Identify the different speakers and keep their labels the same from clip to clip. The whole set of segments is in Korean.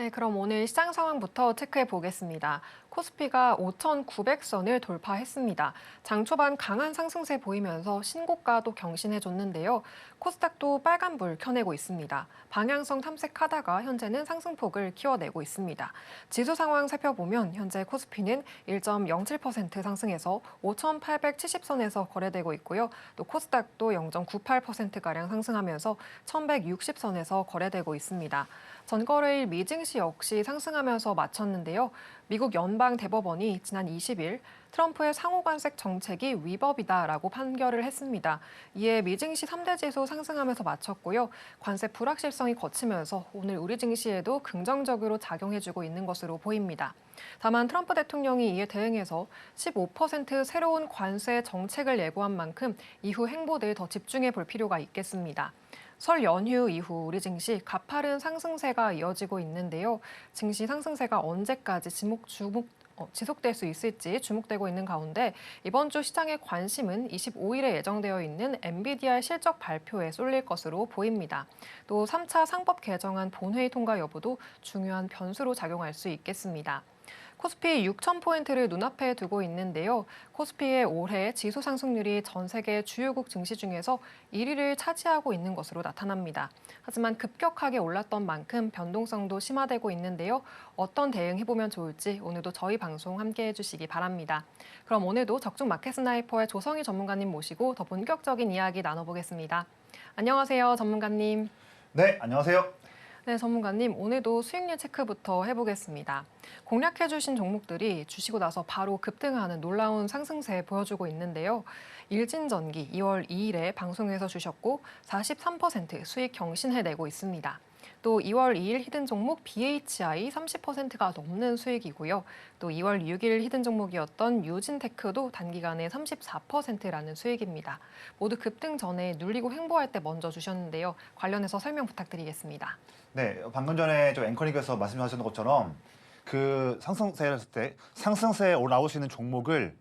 Speaker 1: 네, 그럼 오늘 시장 상황부터 체크해 보겠습니다. 코스피가 5,900선을 돌파했습니다. 장 초반 강한 상승세 보이면서 신고가도 경신해줬는데요. 코스닥도 빨간불 켜내고 있습니다. 방향성 탐색하다가 현재는 상승폭을 키워내고 있습니다. 지수 상황 살펴보면 현재 코스피는 1.07% 상승해서 5,870선에서 거래되고 있고요. 또 코스닥도 0.98%가량 상승하면서 1,160선에서 거래되고 있습니다. 전거래일 미증시 역시 상승하면서 마쳤는데요. 미국 연방대법원이 지난 20일 트럼프의 상호관세 정책이 위법이다라고 판결을 했습니다. 이에 미증시 3대 지수 상승하면서 마쳤고요. 관세 불확실성이 거치면서 오늘 우리 증시에도 긍정적으로 작용해주고 있는 것으로 보입니다. 다만 트럼프 대통령이 이에 대응해서 15% 새로운 관세 정책을 예고한 만큼 이후 행보들 더 집중해 볼 필요가 있겠습니다. 설 연휴 이후 우리 증시 가파른 상승세가 이어지고 있는데요. 증시 상승세가 언제까지 지속될 수 있을지 주목되고 있는 가운데 이번 주 시장의 관심은 25일에 예정되어 있는 엔비디아 실적 발표에 쏠릴 것으로 보입니다. 또 3차 상법 개정안 본회의 통과 여부도 중요한 변수로 작용할 수 있겠습니다. 코스피 6,000포인트를 눈앞에 두고 있는데요. 코스피의 올해 지수 상승률이 전 세계 주요국 증시 중에서 1위를 차지하고 있는 것으로 나타납니다. 하지만 급격하게 올랐던 만큼 변동성도 심화되고 있는데요. 어떤 대응해보면 좋을지 오늘도 저희 방송 함께해 주시기 바랍니다. 그럼 오늘도 적중 마켓 스나이퍼의 조성희 전문가님 모시고 더 본격적인 이야기 나눠보겠습니다. 안녕하세요, 전문가님.
Speaker 2: 네, 안녕하세요.
Speaker 1: 네, 전문가님, 오늘도 수익률 체크부터 해보겠습니다. 공략해주신 종목들이 주시고 나서 바로 급등하는 놀라운 상승세 보여주고 있는데요. 일진전기 2월 2일에 방송에서 주셨고 43% 수익 경신해내고 있습니다. 또 2월 2일 히든 종목 BHI 30%가 넘는 수익이고요. 또 2월 6일 히든 종목이었던 유진테크도 단기간에 34%라는 수익입니다. 모두 급등 전에 눌리고 횡보할 때 먼저 주셨는데요. 관련해서 설명 부탁드리겠습니다.
Speaker 2: 네, 방금 전에 저 앵커님께서 말씀하셨던 것처럼 그 상승세에 나올 수 있는 종목을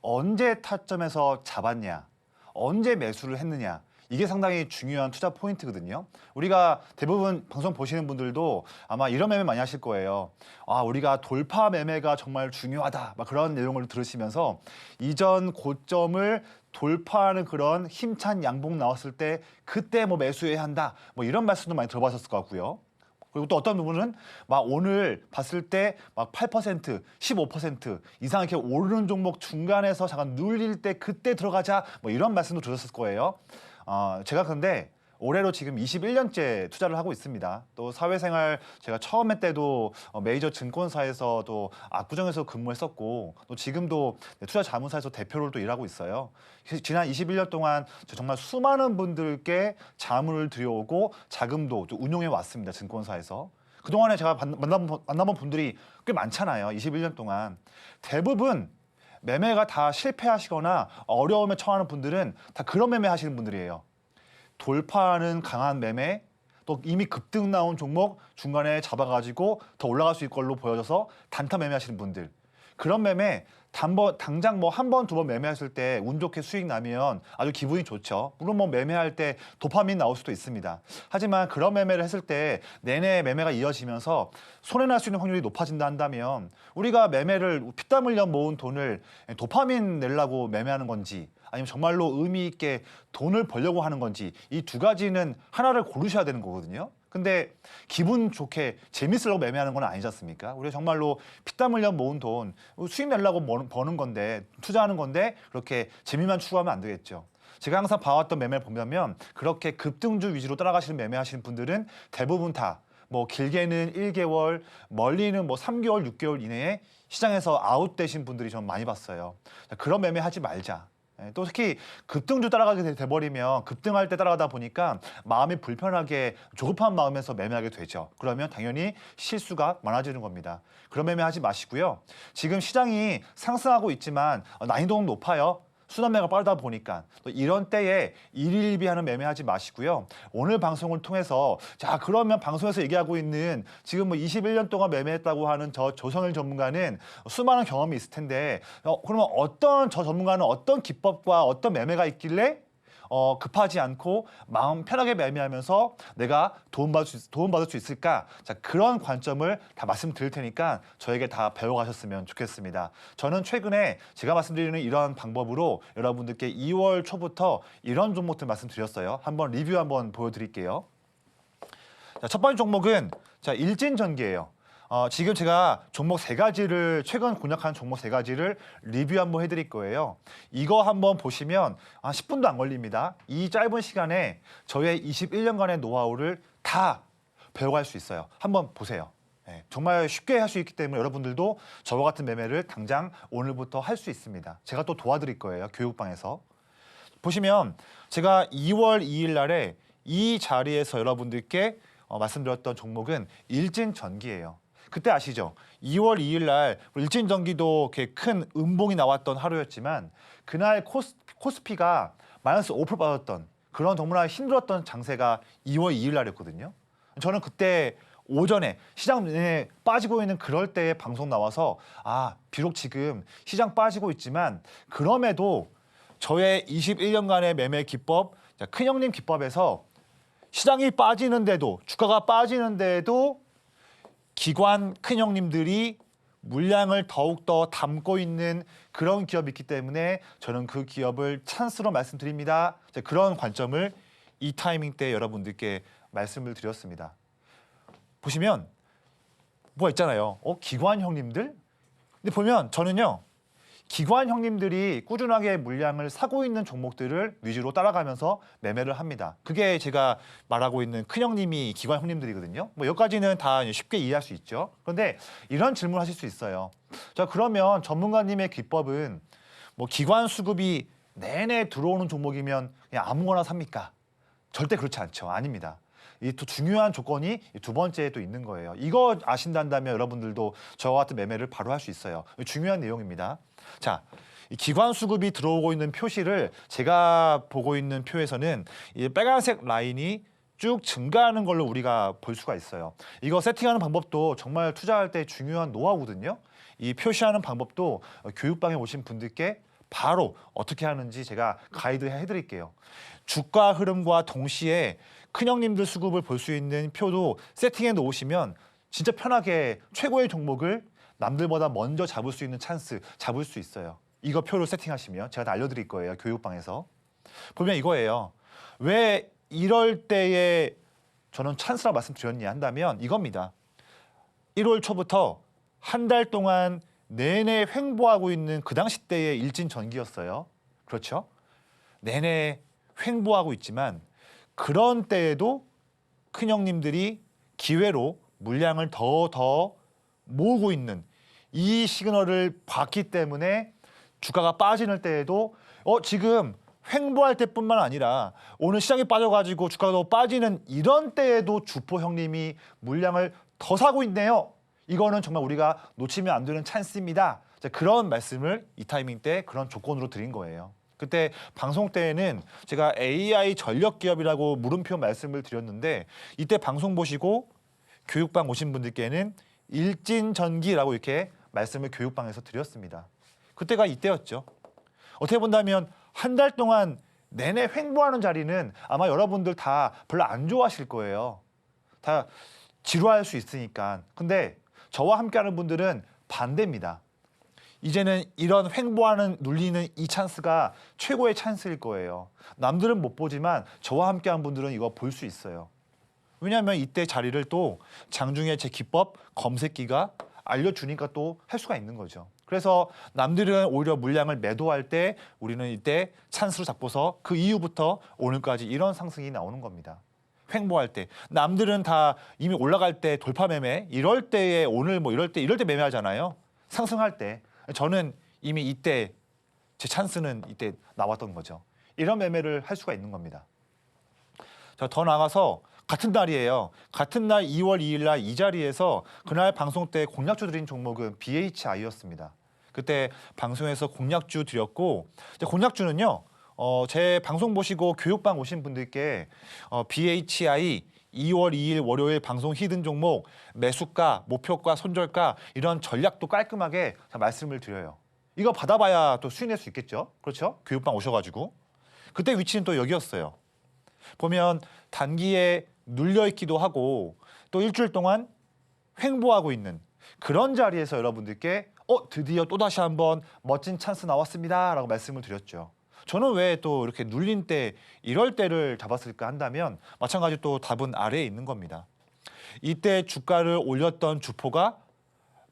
Speaker 2: 언제 타점에서 잡았냐, 언제 매수를 했느냐, 이게 상당히 중요한 투자 포인트거든요. 우리가 대부분 방송 보시는 분들도 아마 이런 매매 많이 하실 거예요. 아, 우리가 돌파 매매가 정말 중요하다, 막 그런 내용을 들으시면서 이전 고점을 돌파하는 그런 힘찬 양봉 나왔을 때 그때 뭐 매수해야 한다, 뭐 이런 말씀도 많이 들어보셨을 것 같고요. 그리고 또 어떤 부분은 막 오늘 봤을 때 막 8%, 15% 이상 이렇게 오르는 종목 중간에서 잠깐 눌릴 때 그때 들어가자, 뭐 이런 말씀도 들으셨을 거예요. 제가 근데 올해로 지금 21년째 투자를 하고 있습니다. 또 사회생활 제가 처음에 때도 메이저 증권사에서도 압구정에서 근무했었고 또 지금도 투자자문사에서 대표로 또 일하고 있어요. 지난 21년 동안 정말 수많은 분들께 자문을 드려오고 자금도 또 운용해 왔습니다. 증권사에서. 그동안에 제가 만나본 분들이 꽤 많잖아요. 21년 동안. 대부분 매매가 다 실패하시거나 어려움에 처하는 분들은 다 그런 매매 하시는 분들이에요. 돌파하는 강한 매매, 또 이미 급등 나온 종목 중간에 잡아가지고 더 올라갈 수 있을 걸로 보여져서 단타 매매하시는 분들. 그런 매매 당장 뭐 한 번, 두 번 매매했을 때 운 좋게 수익 나면 아주 기분이 좋죠. 물론 뭐 매매할 때 도파민 나올 수도 있습니다. 하지만 그런 매매를 했을 때 내내 매매가 이어지면서 손해날 수 있는 확률이 높아진다 한다면 우리가 매매를 피땀 흘려 모은 돈을 도파민 내려고 매매하는 건지 아니면 정말로 의미 있게 돈을 벌려고 하는 건지 이 두 가지는 하나를 고르셔야 되는 거거든요. 근데 기분 좋게 재밌으려고 매매하는 건 아니지 않습니까? 우리가 정말로 피땀 흘려 모은 돈 수익 내려고 버는 건데 투자하는 건데 그렇게 재미만 추구하면 안 되겠죠. 제가 항상 봐왔던 매매를 보면 그렇게 급등주 위주로 따라가시는 매매하시는 분들은 대부분 다 뭐 길게는 1개월, 멀리는 뭐 3개월, 6개월 이내에 시장에서 아웃되신 분들이 좀 많이 봤어요. 그런 매매 하지 말자. 또 특히 급등주 따라가게 돼버리면 급등할 때 따라가다 보니까 마음이 불편하게 조급한 마음에서 매매하게 되죠. 그러면 당연히 실수가 많아지는 겁니다. 그런 매매하지 마시고요. 지금 시장이 상승하고 있지만 난이도는 높아요. 순환매가 빠르다 보니까 또 이런 때에 일일비하는 매매하지 마시고요. 오늘 방송을 통해서 자 그러면 방송에서 얘기하고 있는 지금 뭐 21년 동안 매매했다고 하는 저 조성일 전문가는 수많은 경험이 있을 텐데 그러면 저 전문가는 어떤 기법과 어떤 매매가 있길래 급하지 않고 마음 편하게 매매하면서 내가 도움받을 수 있을까? 자, 그런 관점을 다 말씀드릴 테니까 저에게 다 배워가셨으면 좋겠습니다. 저는 최근에 제가 말씀드리는 이런 방법으로 여러분들께 2월 초부터 이런 종목들 말씀드렸어요. 한번 리뷰 한번 보여드릴게요. 자, 첫 번째 종목은 자, 일진전기예요. 지금 제가 종목 세 가지를 최근 공략한 종목 세 가지를 리뷰 한번 해드릴 거예요. 이거 한번 보시면 한 10분도 안 걸립니다. 이 짧은 시간에 저의 21년간의 노하우를 다 배워갈 수 있어요. 한번 보세요. 네, 정말 쉽게 할 수 있기 때문에 여러분들도 저와 같은 매매를 당장 오늘부터 할 수 있습니다. 제가 또 도와드릴 거예요. 교육방에서. 보시면 제가 2월 2일 날에 이 자리에서 여러분들께 말씀드렸던 종목은 일진전기예요. 그때 아시죠? 2월 2일 날 일진전기도 이렇게 큰 음봉이 나왔던 하루였지만 그날 코스피가 마이너스 5% 빠졌던 그런 너무나 힘들었던 장세가 2월 2일 날이었거든요. 저는 그때 오전에 시장 내내 빠지고 있는 그럴 때에 방송 나와서 비록 지금 시장 빠지고 있지만 그럼에도 저의 21년간의 매매 기법, 큰형님 기법에서 시장이 빠지는데도 주가가 빠지는데도 기관 큰형님들이 물량을 더욱더 담고 있는 그런 기업이 있기 때문에 저는 그 기업을 찬스로 말씀드립니다. 그런 관점을 이 타이밍 때 여러분들께 말씀을 드렸습니다. 보시면 뭐가 있잖아요. 기관 형님들? 근데 보면 저는요. 기관 형님들이 꾸준하게 물량을 사고 있는 종목들을 위주로 따라가면서 매매를 합니다. 그게 제가 말하고 있는 큰형님이 기관 형님들이거든요. 뭐 여기까지는 다 쉽게 이해할 수 있죠. 그런데 이런 질문을 하실 수 있어요. 자, 그러면 전문가님의 기법은 뭐 기관 수급이 내내 들어오는 종목이면 그냥 아무거나 삽니까? 절대 그렇지 않죠. 아닙니다. 이 또 중요한 조건이 두 번째에 또 있는 거예요. 이거 아신다면 여러분들도 저와 같은 매매를 바로 할 수 있어요. 중요한 내용입니다. 자, 이 기관 수급이 들어오고 있는 표시를 제가 보고 있는 표에서는 이 빨간색 라인이 쭉 증가하는 걸로 우리가 볼 수가 있어요. 이거 세팅하는 방법도 정말 투자할 때 중요한 노하우거든요. 이 표시하는 방법도 교육방에 오신 분들께 바로 어떻게 하는지 제가 가이드 해드릴게요. 주가 흐름과 동시에 큰형님들 수급을 볼 수 있는 표도 세팅해 놓으시면 진짜 편하게 최고의 종목을 남들보다 먼저 잡을 수 있는 찬스 잡을 수 있어요. 이거 표를 세팅하시면 제가 다 알려드릴 거예요. 교육방에서. 보면 이거예요. 왜 이럴 때에 저는 찬스라고 말씀드렸냐 한다면 이겁니다. 1월 초부터 한 달 동안 내내 횡보하고 있는 그 당시 때의 일진전기였어요. 그렇죠? 내내 횡보하고 있지만 그런 때에도 큰형님들이 기회로 물량을 더 모으고 있는 이 시그널을 봤기 때문에 주가가 빠지는 때에도 지금 횡보할 때뿐만 아니라 오늘 시장이 빠져가지고 주가가 더 빠지는 이런 때에도 주포 형님이 물량을 더 사고 있네요. 이거는 정말 우리가 놓치면 안 되는 찬스입니다. 그런 말씀을 이 타이밍 때 그런 조건으로 드린 거예요. 그때 방송 때에는 제가 AI 전력 기업이라고 물음표 말씀을 드렸는데 이때 방송 보시고 교육방 오신 분들께는 일진전기라고 이렇게 말씀을 교육방에서 드렸습니다. 그때가 이때였죠. 어떻게 본다면 한 달 동안 내내 횡보하는 자리는 아마 여러분들 다 별로 안 좋아하실 거예요. 다 지루할 수 있으니까. 근데 저와 함께하는 분들은 반대입니다. 이제는 이런 횡보하는 눌리는 이 찬스가 최고의 찬스일 거예요. 남들은 못 보지만 저와 함께한 분들은 이거 볼 수 있어요. 왜냐하면 이때 자리를 또 장중에 제 기법 검색기가 알려주니까 또 할 수가 있는 거죠. 그래서 남들은 오히려 물량을 매도할 때 우리는 이때 찬스로 잡고서 그 이후부터 오늘까지 이런 상승이 나오는 겁니다. 횡보할 때 남들은 다 이미 올라갈 때 돌파 매매 이럴 때에 오늘 뭐 이럴 때 매매하잖아요. 상승할 때 저는 이미 이때 제 찬스는 이때 나왔던 거죠. 이런 매매를 할 수가 있는 겁니다. 자, 더 나가서 같은 날이에요. 같은 날 2월 2일 날 이 자리에서 그날 방송 때 공략주 드린 종목은 BHI였습니다. 그때 방송에서 공략주 드렸고 공략주는요. 제 방송 보시고 교육방 오신 분들께 BHI 2월 2일 월요일 방송 히든 종목 매수가, 목표가, 손절가 이런 전략도 깔끔하게 말씀을 드려요. 이거 받아봐야 또 수익낼 수 있겠죠. 그렇죠? 교육방 오셔가지고. 그때 위치는 또 여기였어요. 보면 단기에 눌려 있기도 하고 또 일주일 동안 횡보하고 있는 그런 자리에서 여러분들께 드디어 또다시 한번 멋진 찬스 나왔습니다라고 말씀을 드렸죠. 저는 왜 또 이렇게 눌린 때 이럴 때를 잡았을까 한다면 마찬가지로 또 답은 아래에 있는 겁니다. 이때 주가를 올렸던 주포가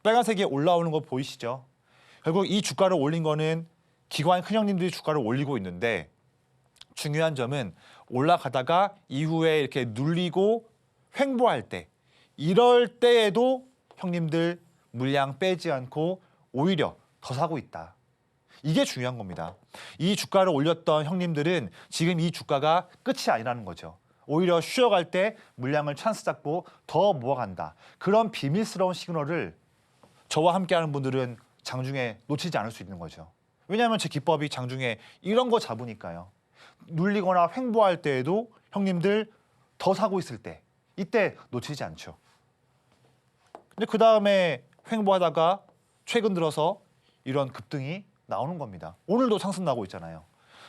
Speaker 2: 빨간색이 올라오는 거 보이시죠? 결국 이 주가를 올린 거는 기관 큰형님들이 주가를 올리고 있는데 중요한 점은 올라가다가 이후에 이렇게 눌리고 횡보할 때 이럴 때에도 형님들 물량 빼지 않고 오히려 더 사고 있다. 이게 중요한 겁니다. 이 주가를 올렸던 형님들은 지금 이 주가가 끝이 아니라는 거죠. 오히려 쉬어갈 때 물량을 찬스 잡고 더 모아간다. 그런 비밀스러운 시그널을 저와 함께하는 분들은 장중에 놓치지 않을 수 있는 거죠. 왜냐하면 제 기법이 장중에 이런 거 잡으니까요. 눌리거나 횡보할 때에도 형님들 더 사고 있을 때 이때 놓치지 않죠. 근데 그 다음에 횡보하다가 최근 들어서 이런 급등이 나오는 겁니다. 오늘도 상승 나고 있잖아요.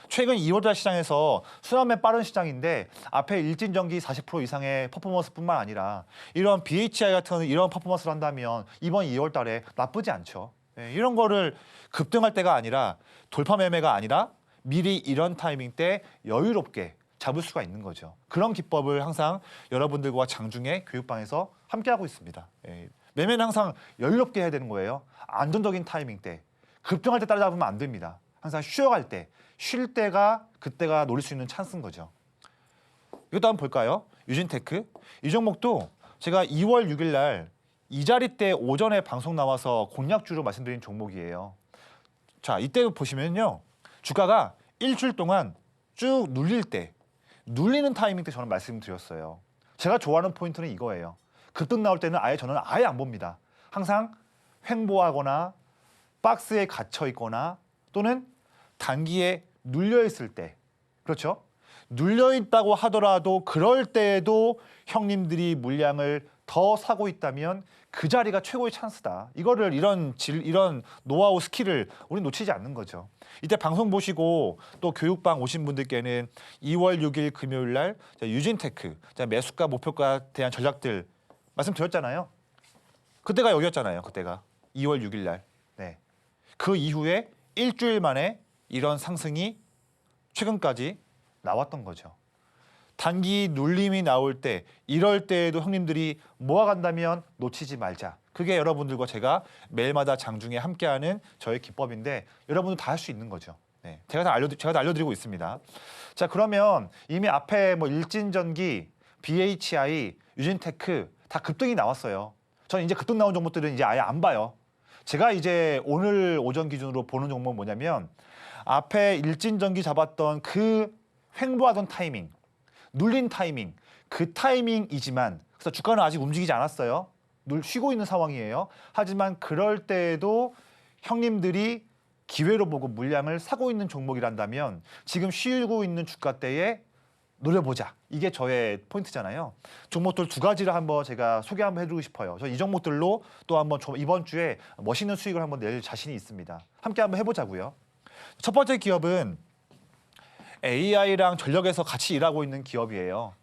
Speaker 2: 최근 2월달 시장에서 순환매 빠른 시장인데 앞에 일진전기 40% 이상의 퍼포먼스뿐만 아니라 이런 BHI 같은 이런 퍼포먼스를 한다면 이번 2월달에 나쁘지 않죠. 이런 거를 급등할 때가 아니라 돌파 매매가 아니라 미리 이런 타이밍 때 여유롭게 잡을 수가 있는 거죠. 그런 기법을 항상 여러분들과 장중에 교육방에서 함께하고 있습니다. 매매는 항상 여유롭게 해야 되는 거예요. 안정적인 타이밍 때. 급등할 때 따라잡으면 안 됩니다. 항상 쉬어갈 때, 쉴 때가 그때가 노릴 수 있는 찬스인 거죠. 이것도 한번 볼까요? 유진테크. 이 종목도 제가 2월 6일 날 이 자리 때 오전에 방송 나와서 공략주로 말씀드린 종목이에요. 자, 이때 보시면요. 주가가 일주일 동안 쭉 눌릴 때, 눌리는 타이밍 때 저는 말씀드렸어요. 제가 좋아하는 포인트는 이거예요. 급등 나올 때는 저는 아예 안 봅니다. 항상 횡보하거나 박스에 갇혀 있거나 또는 단기에 눌려 있을 때, 그렇죠? 눌려 있다고 하더라도 그럴 때에도 형님들이 물량을 더 사고 있다면 그 자리가 최고의 찬스다. 이거를 이런 노하우 스킬을 우리 놓치지 않는 거죠. 이때 방송 보시고 또 교육방 오신 분들께는 2월 6일 금요일 날 유진테크 매수가 목표가에 대한 전략들 말씀드렸잖아요. 그때가 여기였잖아요. 그때가 2월 6일 날. 네. 그 이후에 일주일 만에 이런 상승이 최근까지 나왔던 거죠. 단기 눌림이 나올 때 이럴 때에도 형님들이 모아간다면 놓치지 말자. 그게 여러분들과 제가 매일마다 장중에 함께하는 저의 기법인데 여러분도 다 할 수 있는 거죠. 네, 제가 다 알려드리고 있습니다. 자, 그러면 이미 앞에 일진전기, BHI, 유진테크 다 급등이 나왔어요. 저는 이제 급등 나온 종목들은 이제 아예 안 봐요. 제가 이제 오늘 오전 기준으로 보는 종목은 뭐냐면 앞에 일진전기 잡았던 그 횡보하던 타이밍, 눌린 타이밍, 그 타이밍이지만 그래서 주가는 아직 움직이지 않았어요. 쉬고 있는 상황이에요. 하지만 그럴 때에도 형님들이 기회로 보고 물량을 사고 있는 종목이란다면 지금 쉬고 있는 주가대에 노려보자. 이게 저의 포인트잖아요. 종목들 두 가지를 한번 제가 소개 한번 해드리고 싶어요. 저 이 종목들로 또 한번 이번 주에 멋있는 수익을 한번 낼 자신이 있습니다. 함께 한번 해보자고요. 첫 번째 기업은 AI랑 전력에서 같이 일하고 있는 기업이에요.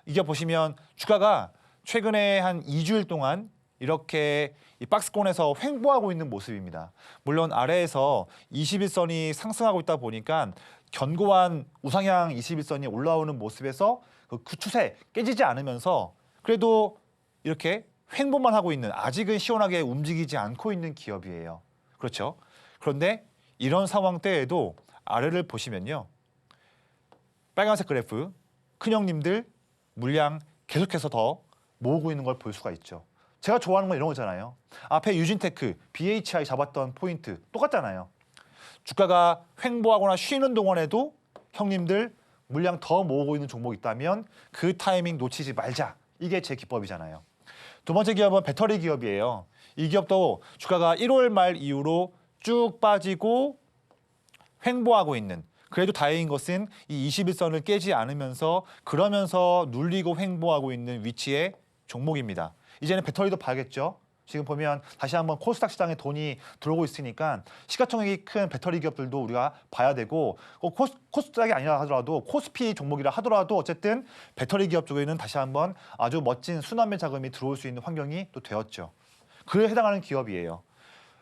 Speaker 2: 이게 보시면 주가가 최근에 한 2주일 동안 이렇게 이 박스권에서 횡보하고 있는 모습입니다. 물론 아래에서 21선이 상승하고 있다 보니까 견고한 우상향 21선이 올라오는 모습에서 그 추세 깨지지 않으면서 그래도 이렇게 횡보만 하고 있는 아직은 시원하게 움직이지 않고 있는 기업이에요. 그렇죠? 그런데 이런 상황 때에도 아래를 보시면요. 빨간색 그래프, 큰형님들 물량 계속해서 더 모으고 있는 걸 볼 수가 있죠. 제가 좋아하는 건 이런 거잖아요. 앞에 유진테크, BHI 잡았던 포인트 똑같잖아요. 주가가 횡보하거나 쉬는 동안에도 형님들 물량 더 모으고 있는 종목이 있다면 그 타이밍 놓치지 말자. 이게 제 기법이잖아요. 두 번째 기업은 배터리 기업이에요. 이 기업도 주가가 1월 말 이후로 쭉 빠지고 횡보하고 있는 그래도 다행인 것은 이 21선을 깨지 않으면서 그러면서 눌리고 횡보하고 있는 위치의 종목입니다. 이제는 배터리도 봐야겠죠. 지금 보면 다시 한번 코스닥 시장에 돈이 들어오고 있으니까 시가총액이 큰 배터리 기업들도 우리가 봐야 되고 코스닥이 아니라 하더라도 코스피 종목이라 하더라도 어쨌든 배터리 기업 쪽에는 다시 한번 아주 멋진 순환매 자금이 들어올 수 있는 환경이 또 되었죠. 그에 해당하는 기업이에요.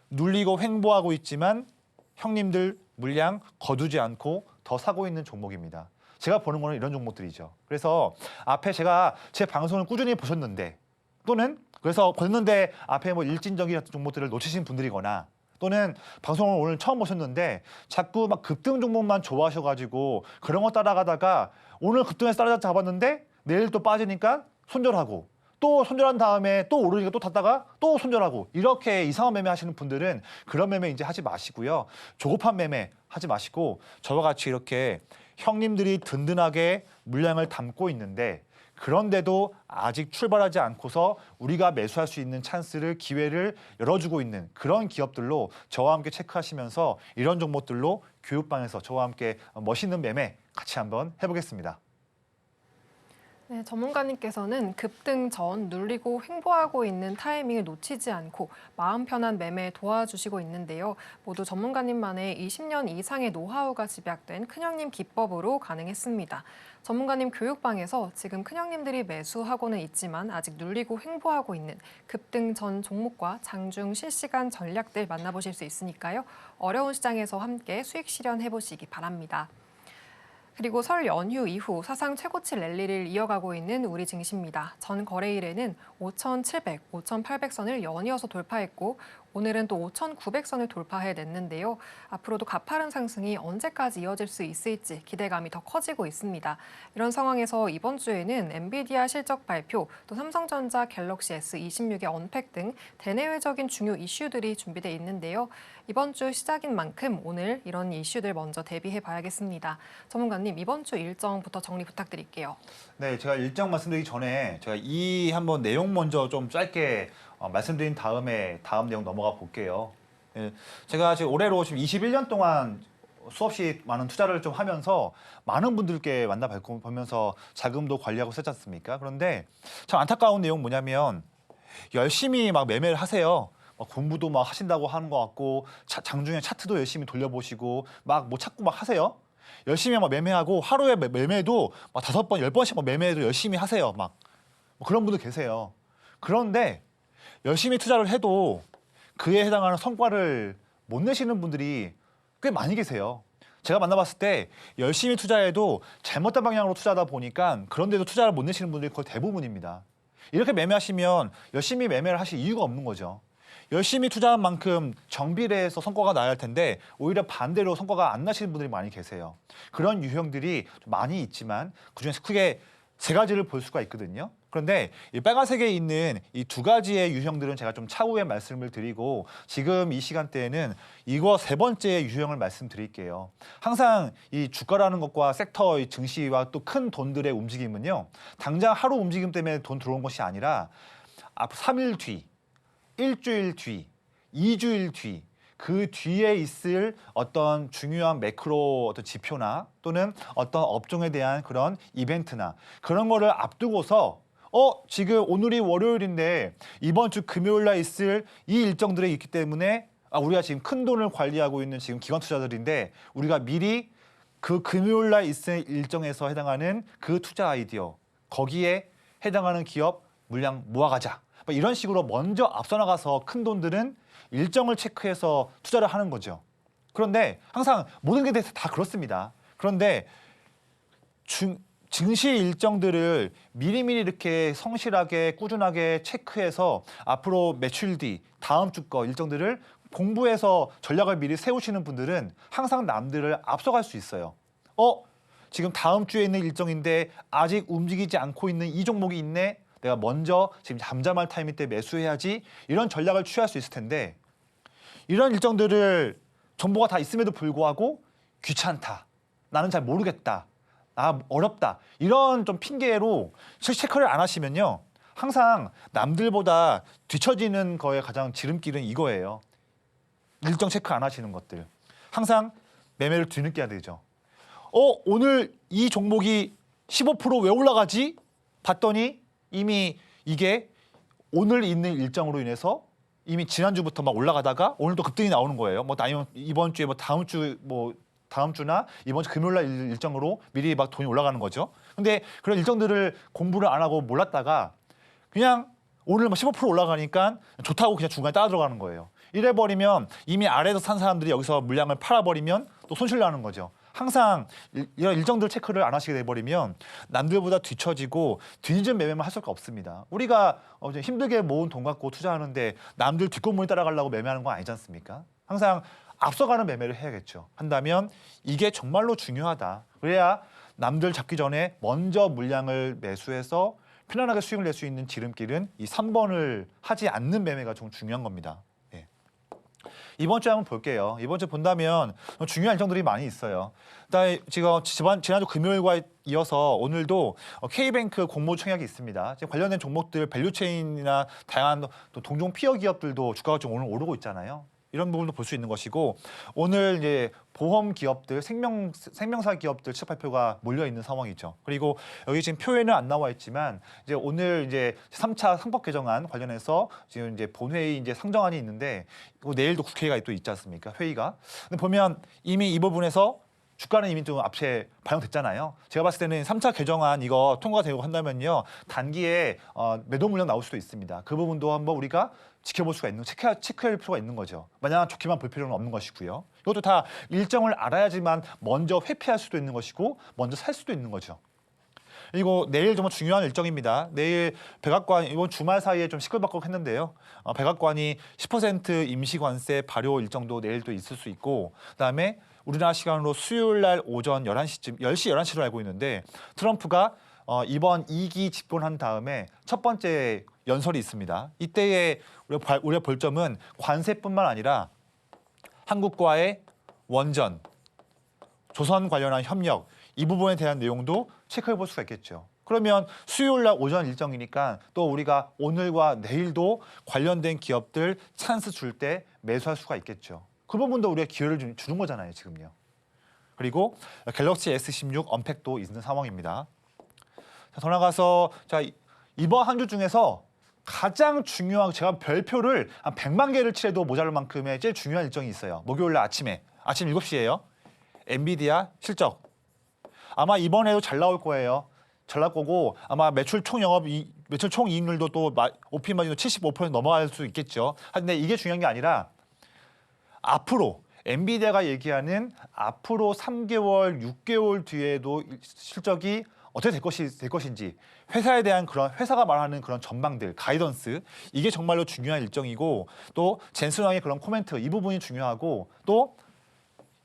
Speaker 2: 눌리고 횡보하고 있지만 형님들 물량 거두지 않고 더 사고 있는 종목입니다. 제가 보는 거는 이런 종목들이죠. 그래서 앞에 제가 제 방송을 꾸준히 보셨는데 또는 그래서 보셨는데 앞에 뭐 일진전기 같은 종목들을 놓치신 분들이거나 또는 방송을 오늘 처음 보셨는데 자꾸 막 급등 종목만 좋아하셔가지고 그런 거 따라가다가 오늘 급등해서 따라잡았는데 내일 또 빠지니까 손절하고 또 손절한 다음에 또 오르니까 또 탔다가 또 손절하고 이렇게 이상한 매매 하시는 분들은 그런 매매 이제 하지 마시고요. 조급한 매매 하지 마시고 저와 같이 이렇게 형님들이 든든하게 물량을 담고 있는데 그런데도 아직 출발하지 않고서 우리가 매수할 수 있는 찬스를 기회를 열어주고 있는 그런 기업들로 저와 함께 체크하시면서 이런 종목들로 교육방에서 저와 함께 멋있는 매매 같이 한번 해보겠습니다.
Speaker 1: 네, 전문가님께서는 급등 전 눌리고 횡보하고 있는 타이밍을 놓치지 않고 마음 편한 매매에 도와주시고 있는데요. 모두 전문가님만의 20년 이상의 노하우가 집약된 큰형님 기법으로 가능했습니다. 전문가님 교육방에서 지금 큰형님들이 매수하고는 있지만 아직 눌리고 횡보하고 있는 급등 전 종목과 장중 실시간 전략들 만나보실 수 있으니까요. 어려운 시장에서 함께 수익 실현해보시기 바랍니다. 그리고 설 연휴 이후 사상 최고치 랠리를 이어가고 있는 우리 증시입니다. 전 거래일에는 5,700, 5,800선을 연이어서 돌파했고 오늘은 또 5,900선을 돌파해냈는데요. 앞으로도 가파른 상승이 언제까지 이어질 수 있을지 기대감이 더 커지고 있습니다. 이런 상황에서 이번 주에는 엔비디아 실적 발표, 또 삼성전자 갤럭시 S26의 언팩 등 대내외적인 중요 이슈들이 준비돼 있는데요. 이번 주 시작인 만큼 오늘 이런 이슈들 먼저 대비해 봐야겠습니다. 전문가님, 이번 주 일정부터 정리 부탁드릴게요.
Speaker 2: 네, 제가 일정 말씀드리기 전에 제가 이 한번 내용 먼저 좀 짧게 말씀드린 다음에 다음 내용 넘어가 볼게요. 예, 제가 지금 올해로 지금 21년 동안 수없이 많은 투자를 좀 하면서 많은 분들께 만나보면서 자금도 관리하고 있었지 않습니까? 그런데 참 안타까운 내용 뭐냐면 열심히 막 매매를 하세요. 공부도 막 하신다고 하는 것 같고 장중에 차트도 열심히 돌려보시고 막 뭐 찾고 막 하세요. 열심히 막 매매하고 하루에 매매도 막 5번, 10번씩 막 매매도 열심히 하세요. 막 그런 분들 계세요. 그런데 열심히 투자를 해도 그에 해당하는 성과를 못 내시는 분들이 꽤 많이 계세요. 제가 만나봤을 때 열심히 투자해도 잘못된 방향으로 투자하다 보니까 그런데도 투자를 못 내시는 분들이 거의 대부분입니다. 이렇게 매매하시면 열심히 매매를 하실 이유가 없는 거죠. 열심히 투자한 만큼 정비례해서 성과가 나야 할 텐데 오히려 반대로 성과가 안 나시는 분들이 많이 계세요. 그런 유형들이 좀 많이 있지만 그중에서 크게 3가지를 볼 수가 있거든요. 그런데 이 빨간색에 있는 이 2가지의 유형들은 제가 좀 차후에 말씀을 드리고 지금 이 시간대에는 이거 3번째 유형을 말씀드릴게요. 항상 이 주가라는 것과 섹터 이 증시와 또 큰 돈들의 움직임은요. 당장 하루 움직임 때문에 돈 들어온 것이 아니라 앞 3일 뒤, 일주일 뒤, 2주일 뒤, 그 뒤에 있을 어떤 중요한 매크로 어떤 지표나 또는 어떤 업종에 대한 그런 이벤트나 그런 거를 앞두고서 지금 오늘이 월요일인데 이번 주 금요일 날 있을 이 일정들이 있기 때문에 우리가 지금 큰 돈을 관리하고 있는 지금 기관 투자들인데 우리가 미리 그 금요일 날 있을 일정에서 해당하는 그 투자 아이디어 거기에 해당하는 기업 물량 모아가자. 이런 식으로 먼저 앞서 나가서 큰 돈들은 일정을 체크해서 투자를 하는 거죠. 그런데 항상 모든 게 다 그렇습니다. 그런데 증시 일정들을 미리미리 이렇게 성실하게 꾸준하게 체크해서 앞으로 며칠 뒤 다음 주 거 일정들을 공부해서 전략을 미리 세우시는 분들은 항상 남들을 앞서갈 수 있어요. 지금 다음 주에 있는 일정인데 아직 움직이지 않고 있는 이 종목이 있네. 내가 먼저 지금 잠잠할 타이밍 때 매수해야지 이런 전략을 취할 수 있을 텐데 이런 일정들을 정보가 다 있음에도 불구하고 귀찮다. 나는 잘 모르겠다. 어렵다. 이런 좀 핑계로 체크를 안 하시면요. 항상 남들보다 뒤처지는 거에 가장 지름길은 이거예요. 일정 체크 안 하시는 것들. 항상 매매를 뒤늦게 해야 되죠. 오늘 이 종목이 15%왜 올라가지? 봤더니 이미 이게 오늘 있는 일정으로 인해서 이미 지난주부터 막 올라가다가 오늘도 급등이 나오는 거예요. 뭐 아니면 이번 주에 뭐 다음 주나 이번 주 금요일 날 일정으로 미리 막 돈이 올라가는 거죠. 근데 그런 일정들을 공부를 안 하고 몰랐다가 그냥 오늘 막 15% 올라가니까 좋다고 그냥 중간에 따라 들어가는 거예요. 이래 버리면 이미 아래에서 산 사람들이 여기서 물량을 팔아 버리면 또 손실 나는 거죠. 항상 이런 일정들 체크를 안 하시게 돼 버리면 남들보다 뒤처지고 뒤늦은 매매만 할 수가 없습니다. 우리가 힘들게 모은 돈 갖고 투자하는데 남들 뒷골문에 따라가려고 매매하는 건 아니지 않습니까? 항상 앞서가는 매매를 해야겠죠. 한다면 이게 정말로 중요하다. 그래야 남들 잡기 전에 먼저 물량을 매수해서 편안하게 수익을 낼 수 있는 지름길은 이 3번을 하지 않는 매매가 좀 중요한 겁니다. 예. 이번 주에 한번 볼게요. 이번 주 본다면 중요한 일정들이 많이 있어요. 일단 지금 지난주 금요일과 이어서 오늘도 K뱅크 공모 청약이 있습니다. 지금 관련된 종목들 밸류체인이나 다양한 또 동종 피어 기업들도 주가가 좀 오늘 오르고 있잖아요. 이런 부분도 볼 수 있는 것이고 오늘 이제 보험 기업들, 생명사 기업들 취업 발표가 몰려 있는 상황이죠. 그리고 여기 지금 표에는 안 나와 있지만 이제 오늘 이제 3차 상법 개정안 관련해서 지금 이제 본회의 이제 상정안이 있는데 내일도 국회가 또 있지 않습니까? 회의가. 근데 보면 이미 이 부분에서 주가는 이미 좀 앞에 반영됐잖아요. 제가 봤을 때는 3차 개정안 이거 통과되고 한다면요. 단기에 매도 물량 나올 수도 있습니다. 그 부분도 한번 우리가 지켜볼 수가 있는, 체크할 필요가 있는 거죠. 마냥 좋게만 볼 필요는 없는 것이고요. 이것도 다 일정을 알아야지만 먼저 회피할 수도 있는 것이고 먼저 살 수도 있는 거죠. 그리고 내일 정말 중요한 일정입니다. 내일 백악관 이번 주말 사이에 좀 시끌벅적했는데요. 백악관이 10% 임시관세 발효 일정도 내일도 있을 수 있고 그다음에 우리나라 시간으로 수요일 날 오전 11시쯤 10시 11시로 알고 있는데 트럼프가 이번 2기 집권한 다음에 첫 번째 연설이 있습니다. 이때에 우리가 볼 점은 관세뿐만 아니라 한국과의 원전, 조선 관련한 협력 이 부분에 대한 내용도 체크해 볼 수가 있겠죠. 그러면 수요일 날 오전 일정이니까 또 우리가 오늘과 내일도 관련된 기업들 찬스 줄 때 매수할 수가 있겠죠. 그 부분도 우리가 기회를 주는 거잖아요, 지금요. 그리고 갤럭시 S16 언팩도 있는 상황입니다. 자, 더 나가서 자, 이번 한 주 중에서 가장 중요한 제가 별표를 한 100만 개를 칠해도 모자랄 만큼의 제일 중요한 일정이 있어요. 목요일 날 아침 7시예요. 엔비디아 실적. 아마 이번에도 잘 나올 거예요. 잘 나올 거고 아마 매출 총 이익률도 또 OP 마진도 75% 넘어갈 수 있겠죠. 근데 이게 중요한 게 아니라 앞으로 엔비디아가 얘기하는 앞으로 3개월, 6개월 뒤에도 실적이 어떻게 될 것인지 회사에 대한 그런 회사가 말하는 그런 전망들, 가이던스 이게 정말로 중요한 일정이고 또 젠슨왕의 그런 코멘트 이 부분이 중요하고 또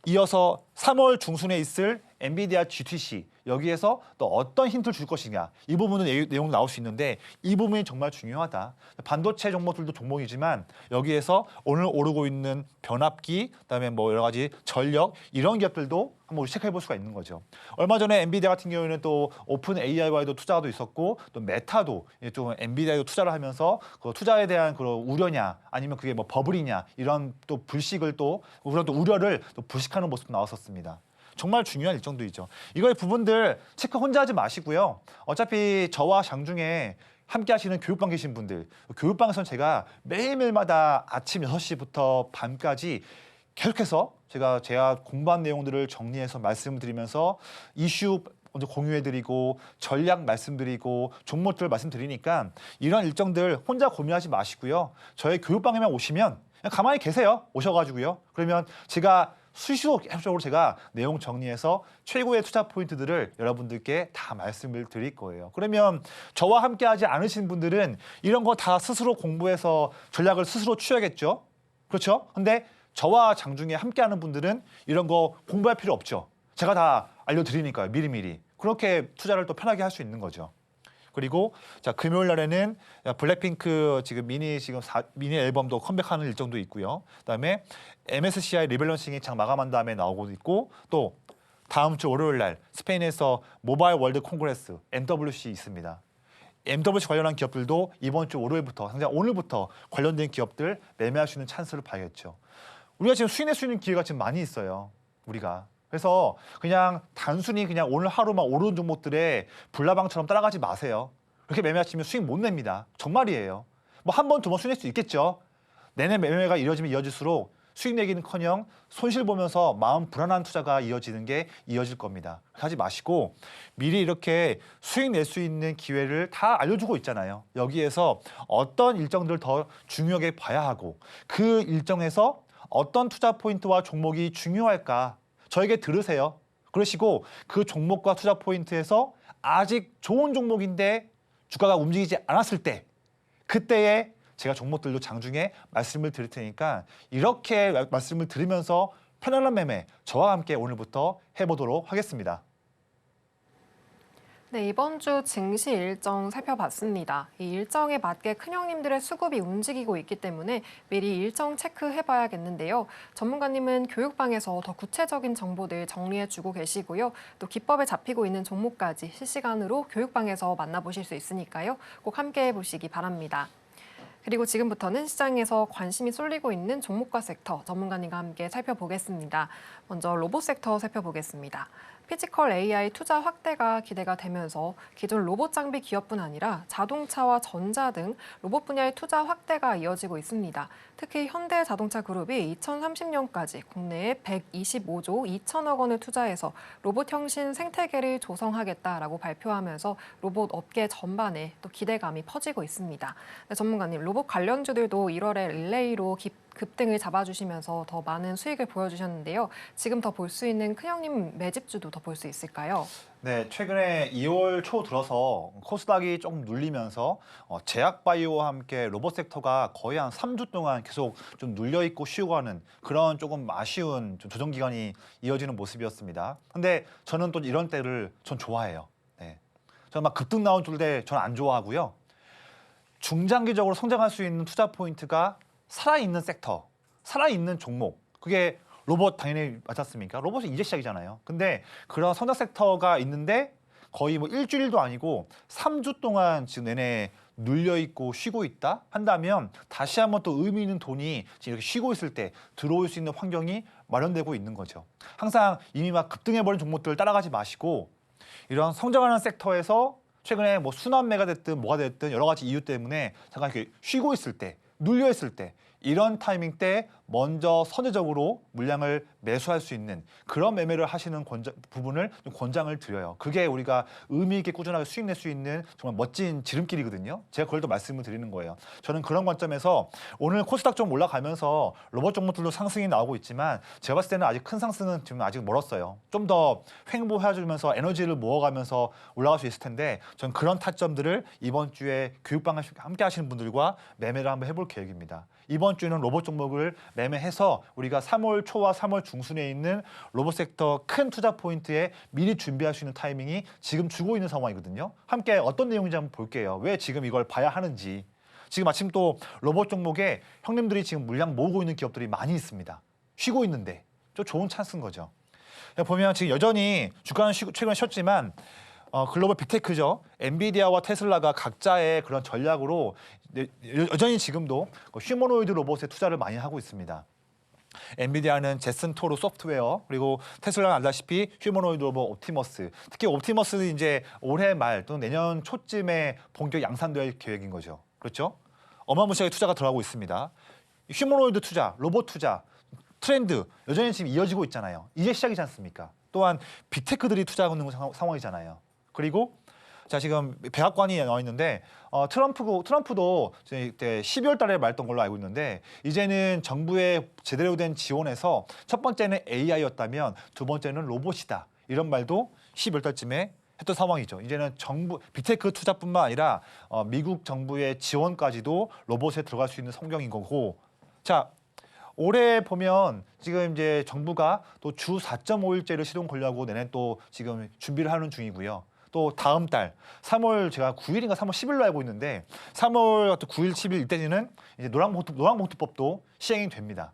Speaker 2: 이어서 3월 중순에 있을 엔비디아 GTC 여기에서 또 어떤 힌트를 줄 것이냐 이 부분은 내용 나올 수 있는데 이 부분이 정말 중요하다. 반도체 종목들도 종목이지만 여기에서 오늘 오르고 있는 변압기 그다음에 뭐 여러 가지 전력 이런 기업들도 한번 우리 체크해 볼 수가 있는 거죠. 얼마 전에 엔비디아 같은 경우에는 또 오픈 AI와도 투자도 있었고 또 메타도 좀 엔비디아에도 투자를 하면서 그 투자에 대한 그런 우려냐 아니면 그게 뭐 버블이냐 이런 또 불식을 또 그런 또 우려를 또 불식하는 모습도 나왔었습니다. 정말 중요한 일정들이죠. 이거의 부분들 체크 혼자 하지 마시고요. 어차피 저와 장중에 함께 하시는 교육방 계신 분들, 교육방에서는 제가 매일매일마다 아침 6시부터 밤까지 계속해서 제가 공부한 내용들을 정리해서 말씀드리면서 이슈 먼저 공유해드리고 전략 말씀드리고 종목들을 말씀드리니까 이런 일정들 혼자 고민하지 마시고요. 저희 교육방에만 오시면 그냥 가만히 계세요. 오셔가지고요. 그러면 제가 수시로 계속적으로 제가 내용 정리해서 최고의 투자 포인트들을 여러분들께 다 말씀을 드릴 거예요. 그러면 저와 함께 하지 않으신 분들은 이런 거 다 스스로 공부해서 전략을 스스로 취하겠죠. 그렇죠? 근데 저와 장중에 함께하는 분들은 이런 거 공부할 필요 없죠. 제가 다 알려드리니까요. 미리미리. 그렇게 투자를 또 편하게 할 수 있는 거죠. 그리고 자 금요일 날에는 블랙핑크 지금 미니 앨범도 컴백하는 일정도 있고요. 그다음에 MSCI 리밸런싱이 장 마감한 다음에 나오고 있고 또 다음 주 월요일 날 스페인에서 모바일 월드 콩그레스 MWC 있습니다. MWC 관련한 기업들도 이번 주 월요일부터 당장 오늘부터 관련된 기업들 매매할 수 있는 찬스를 봐야겠죠. 우리가 지금 수익낼 수 있는 기회가 지금 많이 있어요. 우리가. 그래서 그냥 단순히 그냥 오늘 하루만 오르는 종목들에 불나방처럼 따라가지 마세요. 그렇게 매매하시면 수익 못 냅니다. 정말이에요. 뭐 한 번, 두 번 수익낼 수 있겠죠. 내내 매매가 이어지면 이어질수록 수익 내기는커녕 손실 보면서 마음 불안한 투자가 이어질 겁니다. 하지 마시고 미리 이렇게 수익 낼 수 있는 기회를 다 알려주고 있잖아요. 여기에서 어떤 일정들을 더 중요하게 봐야 하고 그 일정에서 어떤 투자 포인트와 종목이 중요할까 저에게 들으세요. 그러시고 그 종목과 투자 포인트에서 아직 좋은 종목인데 주가가 움직이지 않았을 때 그때에 제가 종목들도 장중에 말씀을 드릴 테니까 이렇게 말씀을 드리면서 편안한 매매 저와 함께 오늘부터 해보도록 하겠습니다.
Speaker 1: 네, 이번 주 증시 일정 살펴봤습니다. 이 일정에 맞게 큰형님들의 수급이 움직이고 있기 때문에 미리 일정 체크해봐야겠는데요. 전문가님은 교육방에서 더 구체적인 정보들 정리해주고 계시고요. 또 기법에 잡히고 있는 종목까지 실시간으로 교육방에서 만나보실 수 있으니까요. 꼭 함께 해보시기 바랍니다. 그리고 지금부터는 시장에서 관심이 쏠리고 있는 종목과 섹터 전문가님과 함께 살펴보겠습니다. 먼저 로봇 섹터 살펴보겠습니다. 피지컬 AI 투자 확대가 기대가 되면서 기존 로봇 장비 기업뿐 아니라 자동차와 전자 등 로봇 분야의 투자 확대가 이어지고 있습니다. 특히 현대자동차 그룹이 2030년까지 국내에 125조 2천억 원을 투자해서 로봇 혁신 생태계를 조성하겠다라고 발표하면서 로봇 업계 전반에 또 기대감이 퍼지고 있습니다. 네, 전문가님, 로봇 관련주들도 1월에 릴레이로 급등을 잡아주시면서 더 많은 수익을 보여주셨는데요. 지금 더 볼 수 있는 큰형님 매집주도 더 볼 수 있을까요?
Speaker 2: 네, 최근에 2월 초 들어서 코스닥이 조금 눌리면서 제약바이오와 함께 로봇 섹터가 거의 한 3주 동안 계속 좀 눌려있고 쉬고 하는 그런 조금 아쉬운 좀 조정 기간이 이어지는 모습이었습니다. 근데 저는 또 이런 때를 전 좋아해요. 네. 저는 막 급등 나온 줄때 저는 안 좋아하고요. 중장기적으로 성장할 수 있는 투자 포인트가 살아있는 섹터, 살아있는 종목, 그게 로봇 당연히 맞았습니까? 로봇은 이제 시작이잖아요. 근데 그런 성장 섹터가 있는데 거의 뭐 일주일도 아니고 3주 동안 지금 내내 눌려있고 쉬고 있다 한다면 다시 한번 또 의미 있는 돈이 지금 이렇게 쉬고 있을 때 들어올 수 있는 환경이 마련되고 있는 거죠. 항상 이미 막 급등해버린 종목들을 따라가지 마시고 이런 성장하는 섹터에서 최근에 뭐 순환매가 됐든 뭐가 됐든 여러 가지 이유 때문에 잠깐 이렇게 쉬고 있을 때, 눌려 있을 때 이런 타이밍 때 먼저 선제적으로 물량을 매수할 수 있는 그런 매매를 하시는 부분을 좀 권장을 드려요. 그게 우리가 의미 있게 꾸준하게 수익 낼 수 있는 정말 멋진 지름길이거든요. 제가 그걸 또 말씀을 드리는 거예요. 저는 그런 관점에서 오늘 코스닥 좀 올라가면서 로봇 종목들도 상승이 나오고 있지만 제가 봤을 때는 아직 큰 상승은 지금 아직 멀었어요. 좀 더 횡보해주면서 에너지를 모아가면서 올라갈 수 있을 텐데 저는 그런 타점들을 이번 주에 교육방 함께 하시는 분들과 매매를 한번 해볼 계획입니다. 이번 주는 로봇 종목을 매매해서 우리가 3월 초와 3월 중순에 있는 로봇 섹터 큰 투자 포인트에 미리 준비할 수 있는 타이밍이 지금 주고 있는 상황이거든요. 함께 어떤 내용인지 한번 볼게요. 왜 지금 이걸 봐야 하는지. 지금 마침 또 로봇 종목에 형님들이 지금 물량 모으고 있는 기업들이 많이 있습니다. 쉬고 있는데 좀 좋은 찬스인 거죠. 보면 지금 여전히 주가는 최근에 쉬었지만 글로벌 빅테크죠. 엔비디아와 테슬라가 각자의 그런 전략으로 여전히 지금도 휴머노이드 로봇에 투자를 많이 하고 있습니다. 엔비디아는 제슨 토르 소프트웨어 그리고 테슬라는 알다시피 휴머노이드 로봇 옵티머스. 특히 옵티머스는 이제 올해 말 또는 내년 초쯤에 본격 양산될 계획인 거죠. 그렇죠? 어마무시하게 투자가 들어가고 있습니다. 휴머노이드 투자, 로봇 투자 트렌드 여전히 지금 이어지고 있잖아요. 이제 시작이지 않습니까? 또한 빅테크들이 투자하는 상황이잖아요. 그리고 자 지금 백악관이 나와 있는데 트럼프도 12월 달에 말했던 걸로 알고 있는데 이제는 정부의 제대로 된 지원에서 첫 번째는 AI였다면 두 번째는 로봇이다. 이런 말도 12월 달쯤에 했던 상황이죠. 이제는 정부 빅테크 투자뿐만 아니라 미국 정부의 지원까지도 로봇에 들어갈 수 있는 성경인 거고 자 올해 보면 지금 이제 정부가 또 주 4.5일제를 시동 걸려고 내년 또 지금 준비를 하는 중이고요. 또 다음 달 3월 제가 9일인가 3월 10일로 알고 있는데 3월 9일, 10일 이때는 이제 노란봉투법도 시행이 됩니다.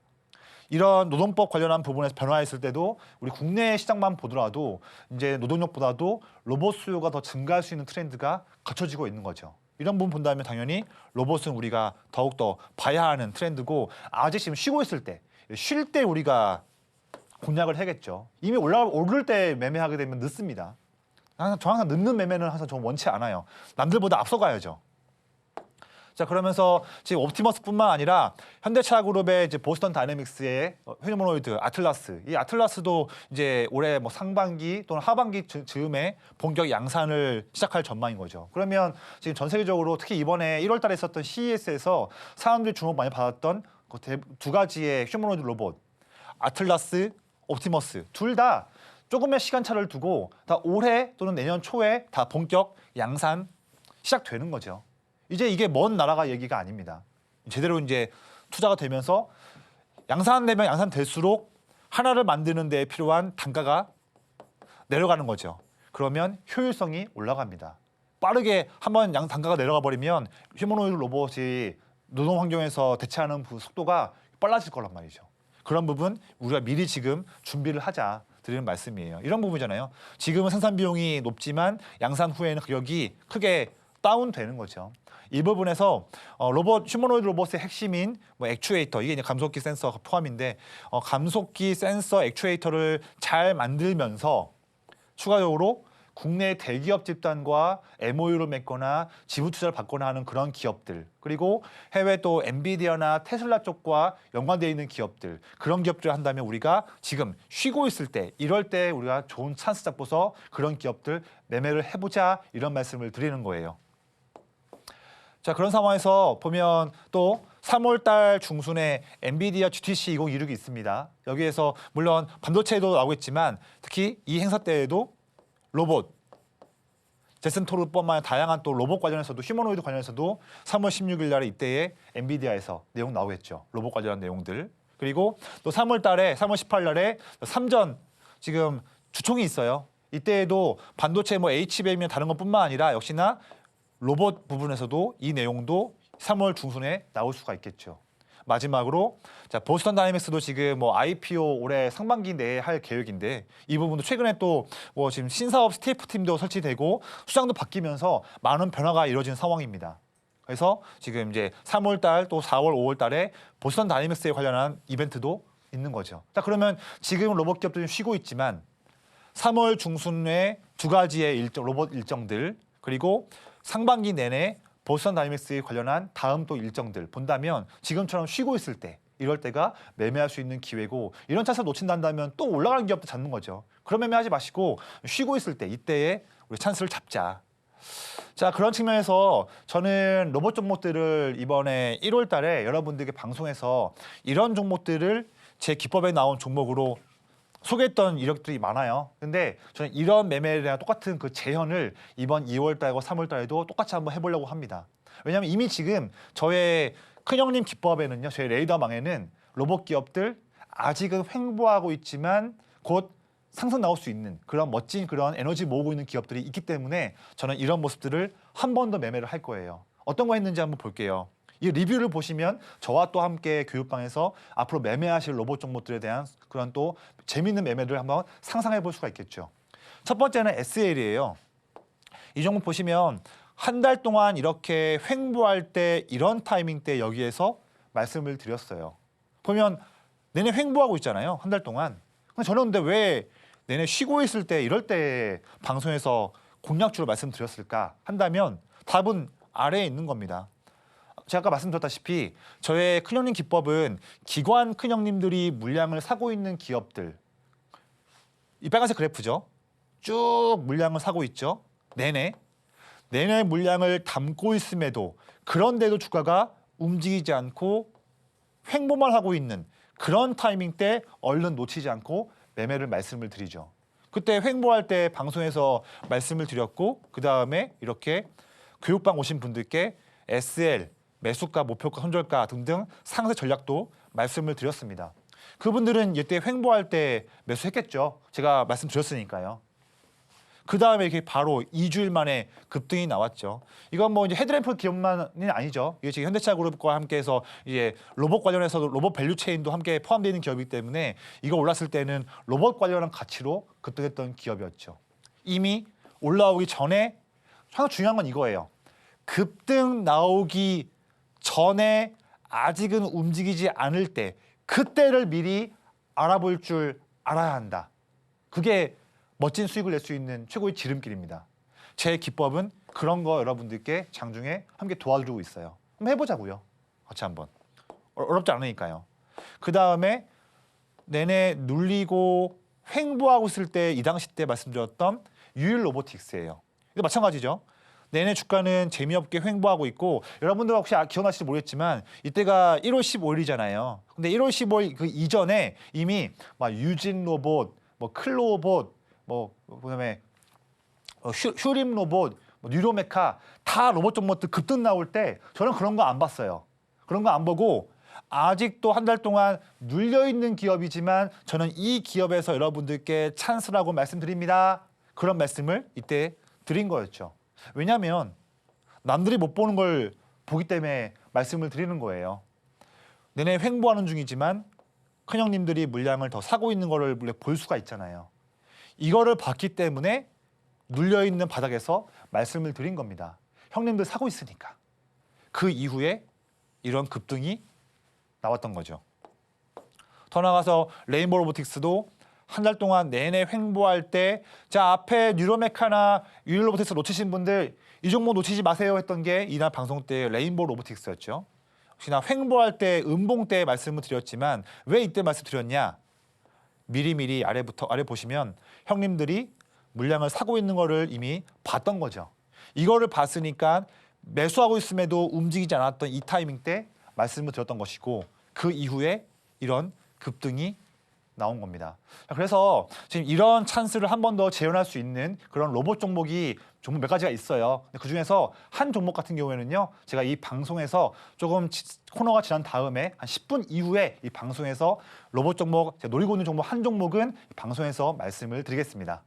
Speaker 2: 이런 노동법 관련한 부분에서 변화했을 때도 우리 국내 시장만 보더라도 이제 노동력보다도 로봇 수요가 더 증가할 수 있는 트렌드가 갖춰지고 있는 거죠. 이런 부분 본다면 당연히 로봇은 우리가 더욱더 봐야 하는 트렌드고 아직 지금 쉬고 있을 때, 쉴 때 우리가 공략을 해야겠죠. 이미 오를 때 매매하게 되면 늦습니다. 항상 늦는 매매는 항상 좀 원치 않아요. 남들보다 앞서가야죠. 자, 그러면서 지금 옵티머스뿐만 아니라 현대차 그룹의 이제 보스턴 다이내믹스의 휴머노이드 아틀라스, 이 아틀라스도 이제 올해 뭐 상반기 또는 하반기 즈음에 본격 양산을 시작할 전망인 거죠. 그러면 지금 전 세계적으로 특히 이번에 1월 달에 있었던 CES에서 사람들이 주목 많이 받았던 그 두 가지의 휴머노이드 로봇, 아틀라스, 옵티머스 둘 다 조금의 시간차를 두고 다 올해 또는 내년 초에 다 본격 양산 시작되는 거죠. 이제 이게 먼 나라가 얘기가 아닙니다. 제대로 이제 투자가 되면서 양산되면 양산될수록 하나를 만드는 데 필요한 단가가 내려가는 거죠. 그러면 효율성이 올라갑니다. 빠르게 한번 단가가 내려가 버리면 휴머노이드 로봇이 노동 환경에서 대체하는 그 속도가 빨라질 거란 말이죠. 그런 부분 우리가 미리 지금 준비를 하자 드리는 말씀이에요. 이런 부분이잖아요. 지금은 생산 비용이 높지만 양산 후에는 가격이 크게 다운되는 거죠. 이 부분에서 휴머노이드 로봇의 핵심인 뭐 액추에이터, 이게 이제 감속기 센서가 포함인데 감속기 센서 액추에이터를 잘 만들면서 추가적으로 국내 대기업 집단과 MOU를 맺거나 지분 투자를 받거나 하는 그런 기업들, 그리고 해외 또 엔비디아나 테슬라 쪽과 연관되어 있는 기업들, 그런 기업들을 한다면 우리가 지금 쉬고 있을 때, 이럴 때 우리가 좋은 찬스 잡고서 그런 기업들 매매를 해보자, 이런 말씀을 드리는 거예요. 자, 그런 상황에서 보면 또 3월 달 중순에 엔비디아 GTC 2026이 있습니다. 여기에서 물론 반도체도 나오겠지만 특히 이 행사 때에도 로봇, 제슨 토르뿐만 아니라 다양한 또 로봇 관련해서도 휴머노이드 관련해서도 3월 16일 날에 이때에 엔비디아에서 내용 나오겠죠. 로봇 관련한 내용들. 그리고 또 3월 달에 3월 18일 날에 삼전 지금 주총이 있어요. 이때에도 반도체 뭐 HBM이나 다른 것뿐만 아니라 역시나 로봇 부분에서도 이 내용도 3월 중순에 나올 수가 있겠죠. 마지막으로 자, 보스턴 다이내믹스도 지금 뭐 IPO 올해 상반기 내에 할 계획인데 이 부분도 최근에 또 뭐 지금 신사업 스태프 팀도 설치되고 수장도 바뀌면서 많은 변화가 이루어진 상황입니다. 그래서 지금 이제 3월 달 또 4월, 5월 달에 보스턴 다이내믹스에 관련한 이벤트도 있는 거죠. 자, 그러면 지금 로봇 기업들이 쉬고 있지만 3월 중순에 두 가지의 로봇 일정들, 그리고 상반기 내내 보스턴 다이내믹스에 관련한 다음 또 일정들 본다면 지금처럼 쉬고 있을 때, 이럴 때가 매매할 수 있는 기회고, 이런 찬스를 놓친다면 또 올라가는 기업도 잡는 거죠. 그런 매매하지 마시고 쉬고 있을 때 이때에 우리 찬스를 잡자. 자, 그런 측면에서 저는 로봇 종목들을 이번에 1월 달에 여러분들께 방송에서 이런 종목들을 제 기법에 나온 종목으로 소개했던 이력들이 많아요. 근데 저는 이런 매매랑 똑같은 그 재현을 이번 2월 달과 3월 달에도 똑같이 한번 해보려고 합니다. 왜냐하면 이미 지금 저의 큰형님 기법에는요, 제 레이더망에는 로봇 기업들 아직은 횡보하고 있지만 곧 상승 나올 수 있는 그런 멋진 그런 에너지 모으고 있는 기업들이 있기 때문에 저는 이런 모습들을 한 번 더 매매를 할 거예요. 어떤 거 했는지 한번 볼게요. 이 리뷰를 보시면 저와 또 함께 교육방에서 앞으로 매매하실 로봇 종목들에 대한 그런 또 재미있는 매매를 한번 상상해 볼 수가 있겠죠. 첫 번째는 SL이에요. 이 종목 보시면 한 달 동안 이렇게 횡보할 때 이런 타이밍 때 여기에서 말씀을 드렸어요. 보면 내내 횡보하고 있잖아요. 한 달 동안. 근데 저는 근데 왜 내내 쉬고 있을 때 이럴 때 방송에서 공략주로 말씀드렸을까 한다면 답은 아래에 있는 겁니다. 제가 아까 말씀드렸다시피 저의 큰형님 기법은 기관 큰형님들이 물량을 사고 있는 기업들, 이 빨간색 그래프죠. 쭉 물량을 사고 있죠. 내내 물량을 담고 있음에도 그런데도 주가가 움직이지 않고 횡보만 하고 있는 그런 타이밍 때 얼른 놓치지 않고 매매를 말씀을 드리죠. 그때 횡보할 때 방송에서 말씀을 드렸고, 그 다음에 이렇게 교육방 오신 분들께 SL 매수가, 목표가, 손절가 등등 상세 전략도 말씀을 드렸습니다. 그분들은 이때 횡보할 때 매수했겠죠. 제가 말씀드렸으니까요. 그 다음에 이렇게 바로 2주일 만에 급등이 나왔죠. 이건 뭐 이제 헤드램프 기업만은 아니죠. 이게 지금 현대차 그룹과 함께해서 이제 로봇 관련해서도 로봇 밸류 체인도 함께 포함되어 있는 기업이기 때문에 이거 올랐을 때는 로봇 관련한 가치로 급등했던 기업이었죠. 이미 올라오기 전에 항상 중요한 건 이거예요. 급등 나오기 전에 아직은 움직이지 않을 때 그때를 미리 알아볼 줄 알아야 한다. 그게 멋진 수익을 낼 수 있는 최고의 지름길입니다. 제 기법은 그런 거 여러분들께 장중에 함께 도와드리고 있어요. 한번 해보자고요. 같이 한번. 어렵지 않으니까요. 그 다음에 내내 눌리고 횡보하고 있을 때 이 당시 때 말씀드렸던 유일 로보틱스예요. 이거 마찬가지죠. 내내 주가는 재미없게 횡보하고 있고 여러분들 혹시 기억나실지 모르겠지만 이때가 1월 15일이잖아요. 근데 1월 15일 그 이전에 이미 막 유진 로봇, 뭐 클로봇, 뭐 그다음에 휴림 로봇, 뭐 뉴로메카 다 로봇 종목들 급등 나올 때 저는 그런 거 안 봤어요. 그런 거 안 보고 아직도 한 달 동안 눌려 있는 기업이지만 저는 이 기업에서 여러분들께 찬스라고 말씀드립니다. 그런 말씀을 이때 드린 거였죠. 왜냐하면 남들이 못 보는 걸 보기 때문에 말씀을 드리는 거예요. 내내 횡보하는 중이지만 큰형님들이 물량을 더 사고 있는 거를 볼 수가 있잖아요. 이거를 봤기 때문에 눌려있는 바닥에서 말씀을 드린 겁니다. 형님들 사고 있으니까. 그 이후에 이런 급등이 나왔던 거죠. 더 나가서 레인보우 로보틱스도 한 달 동안 내내 횡보할 때 자 앞에 뉴로메카나 유일 로보틱스 놓치신 분들 이 종목 놓치지 마세요 했던 게 이날 방송 때 레인보우 로보틱스였죠. 혹시나 횡보할 때 음봉 때 말씀을 드렸지만 왜 이때 말씀드렸냐? 미리미리 아래 보시면 형님들이 물량을 사고 있는 거를 이미 봤던 거죠. 이거를 봤으니까 매수하고 있음에도 움직이지 않았던 이 타이밍 때 말씀을 드렸던 것이고 그 이후에 이런 급등이 나온 겁니다. 그래서 지금 이런 찬스를 한 번 더 재현할 수 있는 그런 로봇 종목 몇 가지가 있어요. 그 중에서 한 종목 같은 경우에는요, 제가 이 방송에서 조금 코너가 지난 다음에 한 10분 이후에 이 방송에서 로봇 종목, 제가 노리고 있는 종목 한 종목은 방송에서 말씀을 드리겠습니다.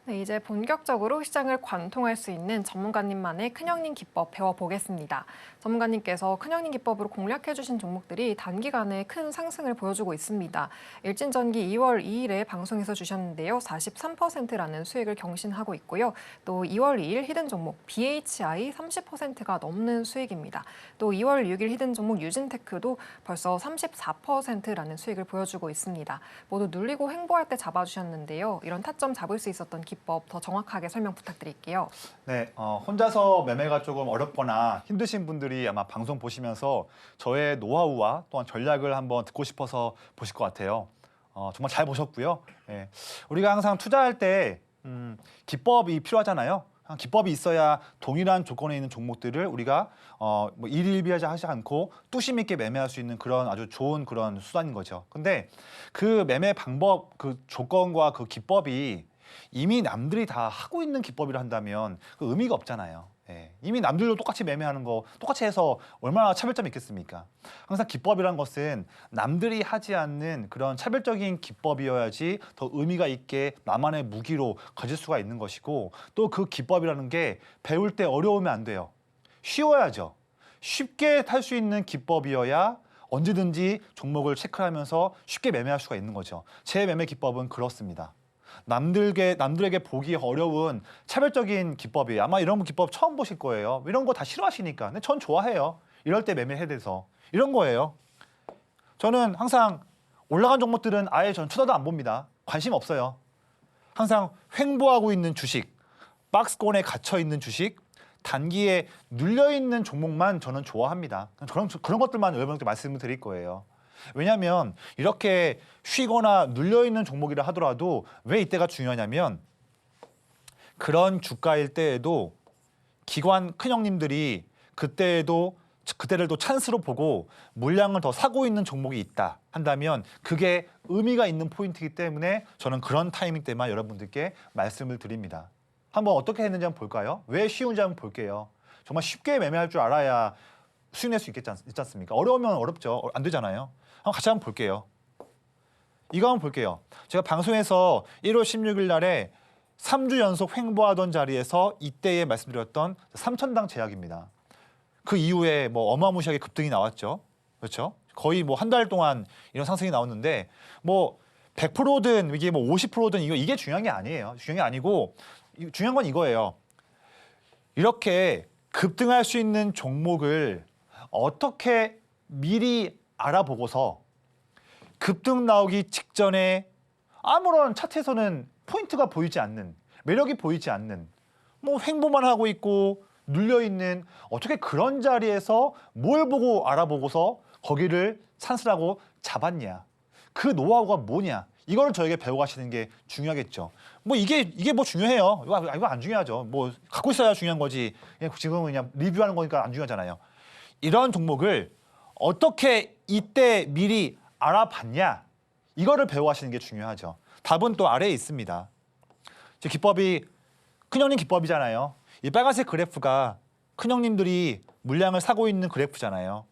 Speaker 1: 네, 이제 본격적으로 시장을 관통할 수 있는 전문가님만의 큰형님 기법 배워보겠습니다. 전문가님께서 큰형님 기법으로 공략해주신 종목들이 단기간에 큰 상승을 보여주고 있습니다. 일진전기 2월 2일에 방송에서 주셨는데요. 43%라는 수익을 경신하고 있고요. 또 2월 2일 히든 종목 BHI 30%가 넘는 수익입니다. 또 2월 6일 히든 종목 유진테크도 벌써 34%라는 수익을 보여주고 있습니다. 모두 눌리고 횡보할 때 잡아주셨는데요. 이런 타점 잡을 수 있었던 기법 더 정확하게 설명 부탁드릴게요.
Speaker 2: 네, 혼자서 매매가 조금 어렵거나 힘드신 분들이 아마 방송 보시면서 저의 노하우와 또한 전략을 한번 듣고 싶어서 보실 것 같아요. 정말 잘 보셨고요. 예, 우리가 항상 투자할 때 기법이 필요하잖아요. 기법이 있어야 동일한 조건에 있는 종목들을 우리가 뭐 일일비하지 않고 뚜심 있게 매매할 수 있는 그런 아주 좋은 그런 수단인 거죠. 근데 그 매매 방법, 그 조건과 그 기법이 이미 남들이 다 하고 있는 기법이라 한다면 그 의미가 없잖아요. 예. 이미 남들도 똑같이 매매하는 거 똑같이 해서 얼마나 차별점이 있겠습니까? 항상 기법이란 것은 남들이 하지 않는 그런 차별적인 기법이어야지 더 의미가 있게 나만의 무기로 가질 수가 있는 것이고 또 그 기법이라는 게 배울 때 어려우면 안 돼요. 쉬워야죠. 쉽게 탈 수 있는 기법이어야 언제든지 종목을 체크하면서 쉽게 매매할 수가 있는 거죠. 제 매매 기법은 그렇습니다. 남들에게 보기 어려운 차별적인 기법이에요. 아마 이런 기법 처음 보실 거예요. 이런 거 다 싫어하시니까. 근데 전 좋아해요. 이럴 때 매매해야 돼서. 이런 거예요. 저는 항상 올라간 종목들은 아예 전 쳐다도 안 봅니다. 관심 없어요. 항상 횡보하고 있는 주식, 박스권에 갇혀 있는 주식, 단기에 눌려 있는 종목만 저는 좋아합니다. 그런 것들만 여러분께 말씀을 드릴 거예요. 왜냐하면 이렇게 쉬거나 눌려있는 종목이라 하더라도 왜 이때가 중요하냐면 그런 주가일 때에도 기관 큰형님들이 그때를 또 찬스로 보고 물량을 더 사고 있는 종목이 있다 한다면 그게 의미가 있는 포인트이기 때문에 저는 그런 타이밍 때만 여러분들께 말씀을 드립니다. 한번 어떻게 했는지 한번 볼까요? 왜 쉬운지 한번 볼게요. 정말 쉽게 매매할 줄 알아야 수익 낼 수 있지 않습니까? 어려우면 어렵죠. 안 되잖아요. 같이 한번 볼게요. 이거 한번 볼게요. 제가 방송에서 1월 16일 날에 3주 연속 횡보하던 자리에서 이때에 말씀드렸던 3,000당 제약입니다. 그 이후에 뭐 어마무시하게 급등이 나왔죠. 그렇죠? 거의 뭐 한 달 동안 이런 상승이 나왔는데 뭐 100%든 이게 뭐 50%든 이게 중요한 게 아니에요. 중요한 게 아니고 중요한 건 이거예요. 이렇게 급등할 수 있는 종목을 어떻게 미리 알아보고서 급등 나오기 직전에 아무런 차트에서는 포인트가 보이지 않는, 매력이 보이지 않는, 뭐 횡보만 하고 있고 눌려 있는 어떻게 그런 자리에서 뭘 보고 알아보고서 거기를 찬스라고 잡았냐? 그 노하우가 뭐냐? 이걸 저에게 배워가시는 게 중요하겠죠. 뭐 이게 뭐 중요해요? 이거 안 중요하죠. 뭐 갖고 있어야 중요한 거지. 그냥 지금은 그냥 리뷰하는 거니까 안 중요하잖아요. 이런 종목을 어떻게 이때 미리 알아봤냐? 이거를 배워가시는 게 중요하죠. 답은 또 아래에 있습니다. 제 기법이 큰형님 기법이잖아요. 이 빨간색 그래프가 큰형님들이 물량을 사고 있는 그래프잖아요.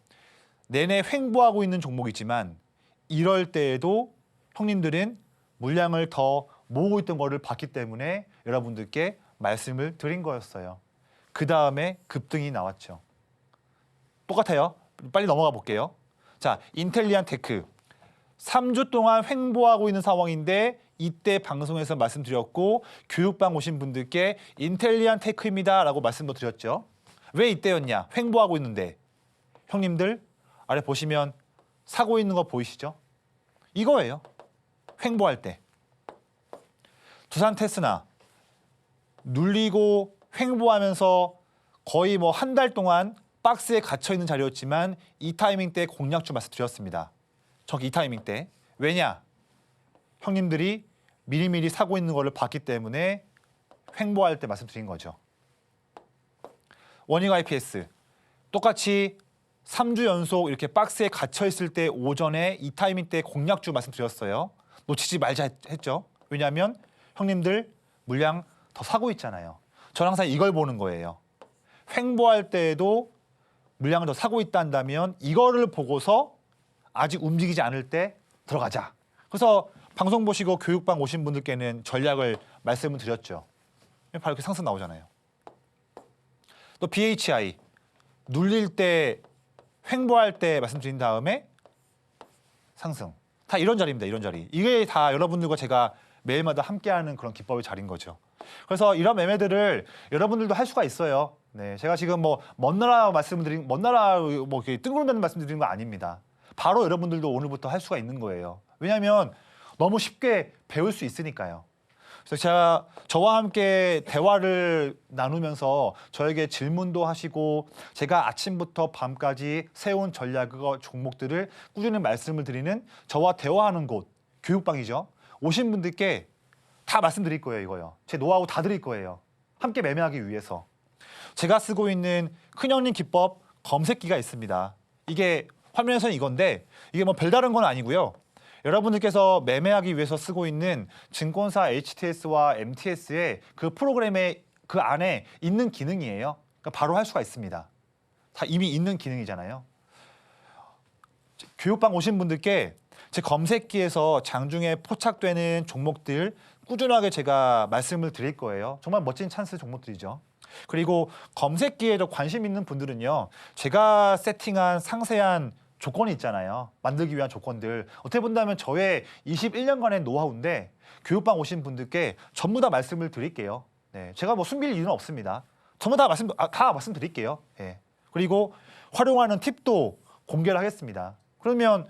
Speaker 2: 내내 횡보하고 있는 종목이지만 이럴 때에도 형님들은 물량을 더 모으고 있던 거를 봤기 때문에 여러분들께 말씀을 드린 거였어요. 그 다음에 급등이 나왔죠. 똑같아요. 빨리 넘어가 볼게요. 자, 인텔리안 테크. 3주 동안 횡보하고 있는 상황인데 이때 방송에서 말씀드렸고 교육방 오신 분들께 인텔리안 테크입니다 라고 말씀도 드렸죠. 왜 이때였냐? 횡보하고 있는데. 형님들 아래 보시면 사고 있는 거 보이시죠? 이거예요. 횡보할 때. 두산 테스나 눌리고 횡보하면서 거의 뭐 한 달 동안 박스에 갇혀 있는 자리였지만 이 타이밍 때 공략주 말씀드렸습니다. 저기 이 타이밍 때. 왜냐? 형님들이 미리미리 사고 있는 거를 봤기 때문에 횡보할 때 말씀드린 거죠. 원익 IPS 똑같이 3주 연속 이렇게 박스에 갇혀 있을 때 오전에 이 타이밍 때 공략주 말씀드렸어요. 놓치지 말자 했죠. 왜냐하면 형님들 물량 더 사고 있잖아요. 저는 항상 이걸 보는 거예요. 횡보할 때에도 물량을 더 사고 있다 한다면 이거를 보고서 아직 움직이지 않을 때 들어가자. 그래서 방송 보시고 교육방 오신 분들께는 전략을 말씀을 드렸죠. 바로 이렇게 상승 나오잖아요. 또 BHI 눌릴 때 횡보할 때 말씀드린 다음에 상승. 다 이런 자리입니다. 이런 자리. 이게 다 여러분들과 제가 매일마다 함께하는 그런 기법의 자리인 거죠. 그래서 이런 매매들을 여러분들도 할 수가 있어요. 네, 제가 지금 뭐 먼 나라 말씀드린 먼 나라 뭐 뜬구름다는 말씀드리는 거 아닙니다. 바로 여러분들도 오늘부터 할 수가 있는 거예요. 왜냐하면 너무 쉽게 배울 수 있으니까요. 그래서 제가 저와 함께 대화를 나누면서 저에게 질문도 하시고 제가 아침부터 밤까지 세운 전략과 종목들을 꾸준히 말씀을 드리는 저와 대화하는 곳 교육방이죠. 오신 분들께 다 말씀드릴 거예요. 이거요. 제 노하우 다 드릴 거예요. 함께 매매하기 위해서. 제가 쓰고 있는 큰형님 기법 검색기가 있습니다. 이게 화면에서는 이건데 이게 뭐 별다른 건 아니고요. 여러분들께서 매매하기 위해서 쓰고 있는 증권사 HTS와 MTS의 그 프로그램의 그 안에 있는 기능이에요. 그러니까 바로 할 수가 있습니다. 다 이미 있는 기능이잖아요. 교육방 오신 분들께 제 검색기에서 장중에 포착되는 종목들 꾸준하게 제가 말씀을 드릴 거예요. 정말 멋진 찬스 종목들이죠. 그리고 검색기에 더 관심 있는 분들은요. 제가 세팅한 상세한 조건이 있잖아요. 만들기 위한 조건들. 어떻게 본다면 저의 21년간의 노하우인데 교육방 오신 분들께 전부 다 말씀을 드릴게요. 네, 제가 뭐 숨길 이유는 없습니다. 전부 다 말씀드릴게요. 네. 그리고 활용하는 팁도 공개를 하겠습니다. 그러면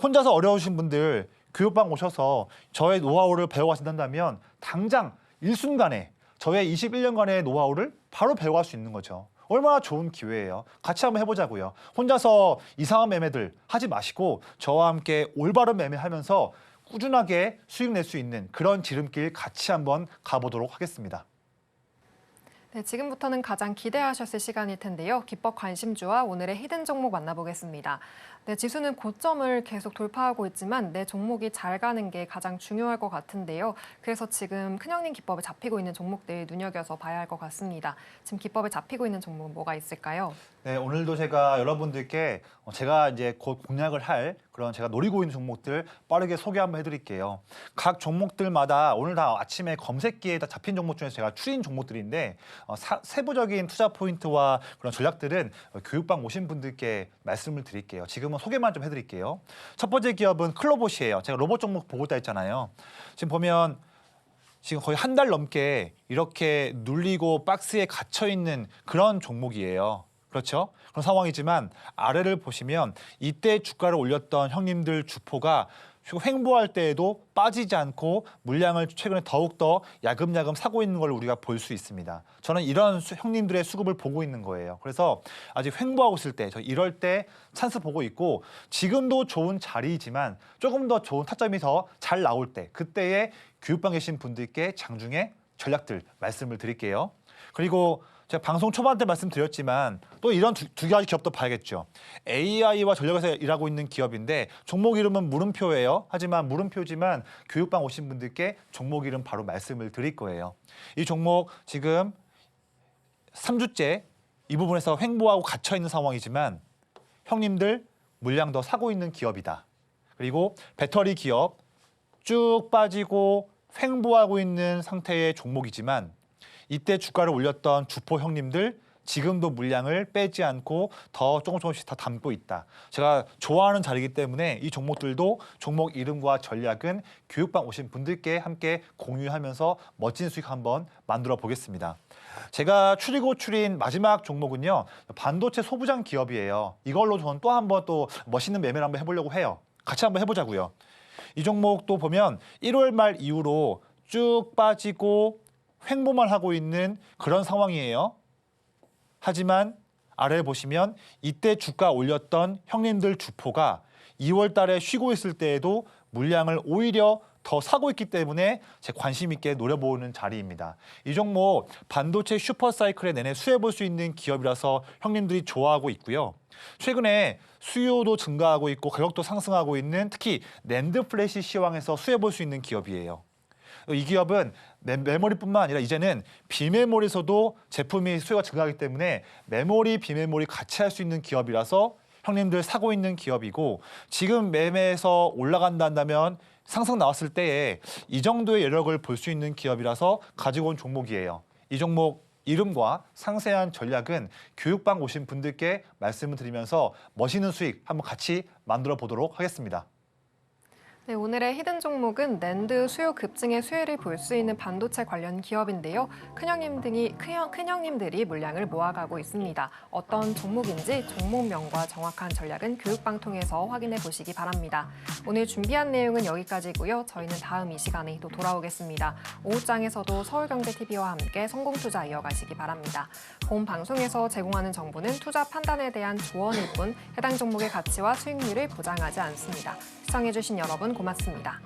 Speaker 2: 혼자서 어려우신 분들 교육방 오셔서 저의 노하우를 배워가신다면 당장 일순간에 저의 21년간의 노하우를 바로 배워갈 수 있는 거죠. 얼마나 좋은 기회예요. 같이 한번 해보자고요. 혼자서 이상한 매매들 하지 마시고 저와 함께 올바른 매매하면서 꾸준하게 수익 낼 수 있는 그런 지름길 같이 한번 가보도록 하겠습니다.
Speaker 1: 네, 지금부터는 가장 기대하셨을 시간일 텐데요. 기법 관심주와 오늘의 히든 종목 만나보겠습니다. 네, 지수는 고점을 계속 돌파하고 있지만 내 종목이 잘 가는 게 가장 중요할 것 같은데요. 그래서 지금 큰형님 기법에 잡히고 있는 종목들 눈여겨서 봐야 할 것 같습니다. 지금 기법에 잡히고 있는 종목은 뭐가 있을까요?
Speaker 2: 네, 오늘도 제가 여러분들께 제가 이제 곧 공략을 할 그런 제가 노리고 있는 종목들 빠르게 소개 한번 해드릴게요. 각 종목들마다 오늘 다 아침에 검색기에 다 잡힌 종목 중에서 제가 추린 종목들인데 세부적인 투자 포인트와 그런 전략들은 교육방 오신 분들께 말씀을 드릴게요. 지금은 소개만 좀 해드릴게요. 첫 번째 기업은 클로봇이에요. 제가 로봇 종목 보고 있다 했잖아요. 지금 보면 지금 거의 한 달 넘게 이렇게 눌리고 박스에 갇혀 있는 그런 종목이에요. 그렇죠? 그런 상황이지만 아래를 보시면 이때 주가를 올렸던 형님들 주포가 횡보할 때에도 빠지지 않고 물량을 최근에 더욱더 야금야금 사고 있는 걸 우리가 볼 수 있습니다. 저는 이런 형님들의 수급을 보고 있는 거예요. 그래서 아직 횡보하고 있을 때, 저 이럴 때 찬스 보고 있고 지금도 좋은 자리이지만 조금 더 좋은 타점이 더 잘 나올 때 그때에 교육방 계신 분들께 장중에 전략들 말씀을 드릴게요. 그리고 제가 방송 초반 때 말씀드렸지만 또 이런 두 가지 기업도 봐야겠죠. AI와 전력에서 일하고 있는 기업인데 종목 이름은 물음표예요. 하지만 물음표지만 교육방 오신 분들께 종목 이름 바로 말씀을 드릴 거예요. 이 종목 지금 3주째 이 부분에서 횡보하고 갇혀 있는 상황이지만 형님들 물량 더 사고 있는 기업이다. 그리고 배터리 기업 쭉 빠지고 횡보하고 있는 상태의 종목이지만 이때 주가를 올렸던 주포 형님들 지금도 물량을 빼지 않고 더 조금씩 다 담고 있다. 제가 좋아하는 자리이기 때문에 이 종목들도 종목 이름과 전략은 교육방 오신 분들께 함께 공유하면서 멋진 수익 한번 만들어 보겠습니다. 제가 추리고 추린 마지막 종목은요. 반도체 소부장 기업이에요. 이걸로 저는 또 한번 또 멋있는 매매를 한번 해보려고 해요. 같이 한번 해보자고요. 이 종목도 보면 1월 말 이후로 쭉 빠지고 횡보만 하고 있는 그런 상황이에요. 하지만 아래 보시면 이때 주가 올렸던 형님들 주포가 2월 달에 쉬고 있을 때에도 물량을 오히려 더 사고 있기 때문에 제 관심 있게 노려보는 자리입니다. 이 종목 반도체 슈퍼사이클에 내내 수혜볼 수 있는 기업이라서 형님들이 좋아하고 있고요. 최근에 수요도 증가하고 있고 가격도 상승하고 있는 특히 낸드 플래시 시황에서 수혜볼 수 있는 기업이에요. 이 기업은 메모리뿐만 아니라 이제는 비메모리에서도 제품이 수요가 증가하기 때문에 메모리, 비메모리 같이 할 수 있는 기업이라서 형님들 사고 있는 기업이고 지금 매매에서 올라간다 한다면 상승 나왔을 때에 이 정도의 여력을 볼 수 있는 기업이라서 가지고 온 종목이에요. 이 종목 이름과 상세한 전략은 교육방 오신 분들께 말씀을 드리면서 멋있는 수익 한번 같이 만들어 보도록 하겠습니다.
Speaker 1: 네, 오늘의 히든 종목은 낸드 수요 급증의 수혜를 볼 수 있는 반도체 관련 기업인데요. 큰형님들이 물량을 모아가고 있습니다. 어떤 종목인지 종목명과 정확한 전략은 교육방 통해서 확인해 보시기 바랍니다. 오늘 준비한 내용은 여기까지고요. 저희는 다음 이 시간에 또 돌아오겠습니다. 오후장에서도 서울경제TV와 함께 성공투자 이어가시기 바랍니다. 본 방송에서 제공하는 정보는 투자 판단에 대한 조언일 뿐 해당 종목의 가치와 수익률을 보장하지 않습니다. 시청해주신 여러분 고맙습니다.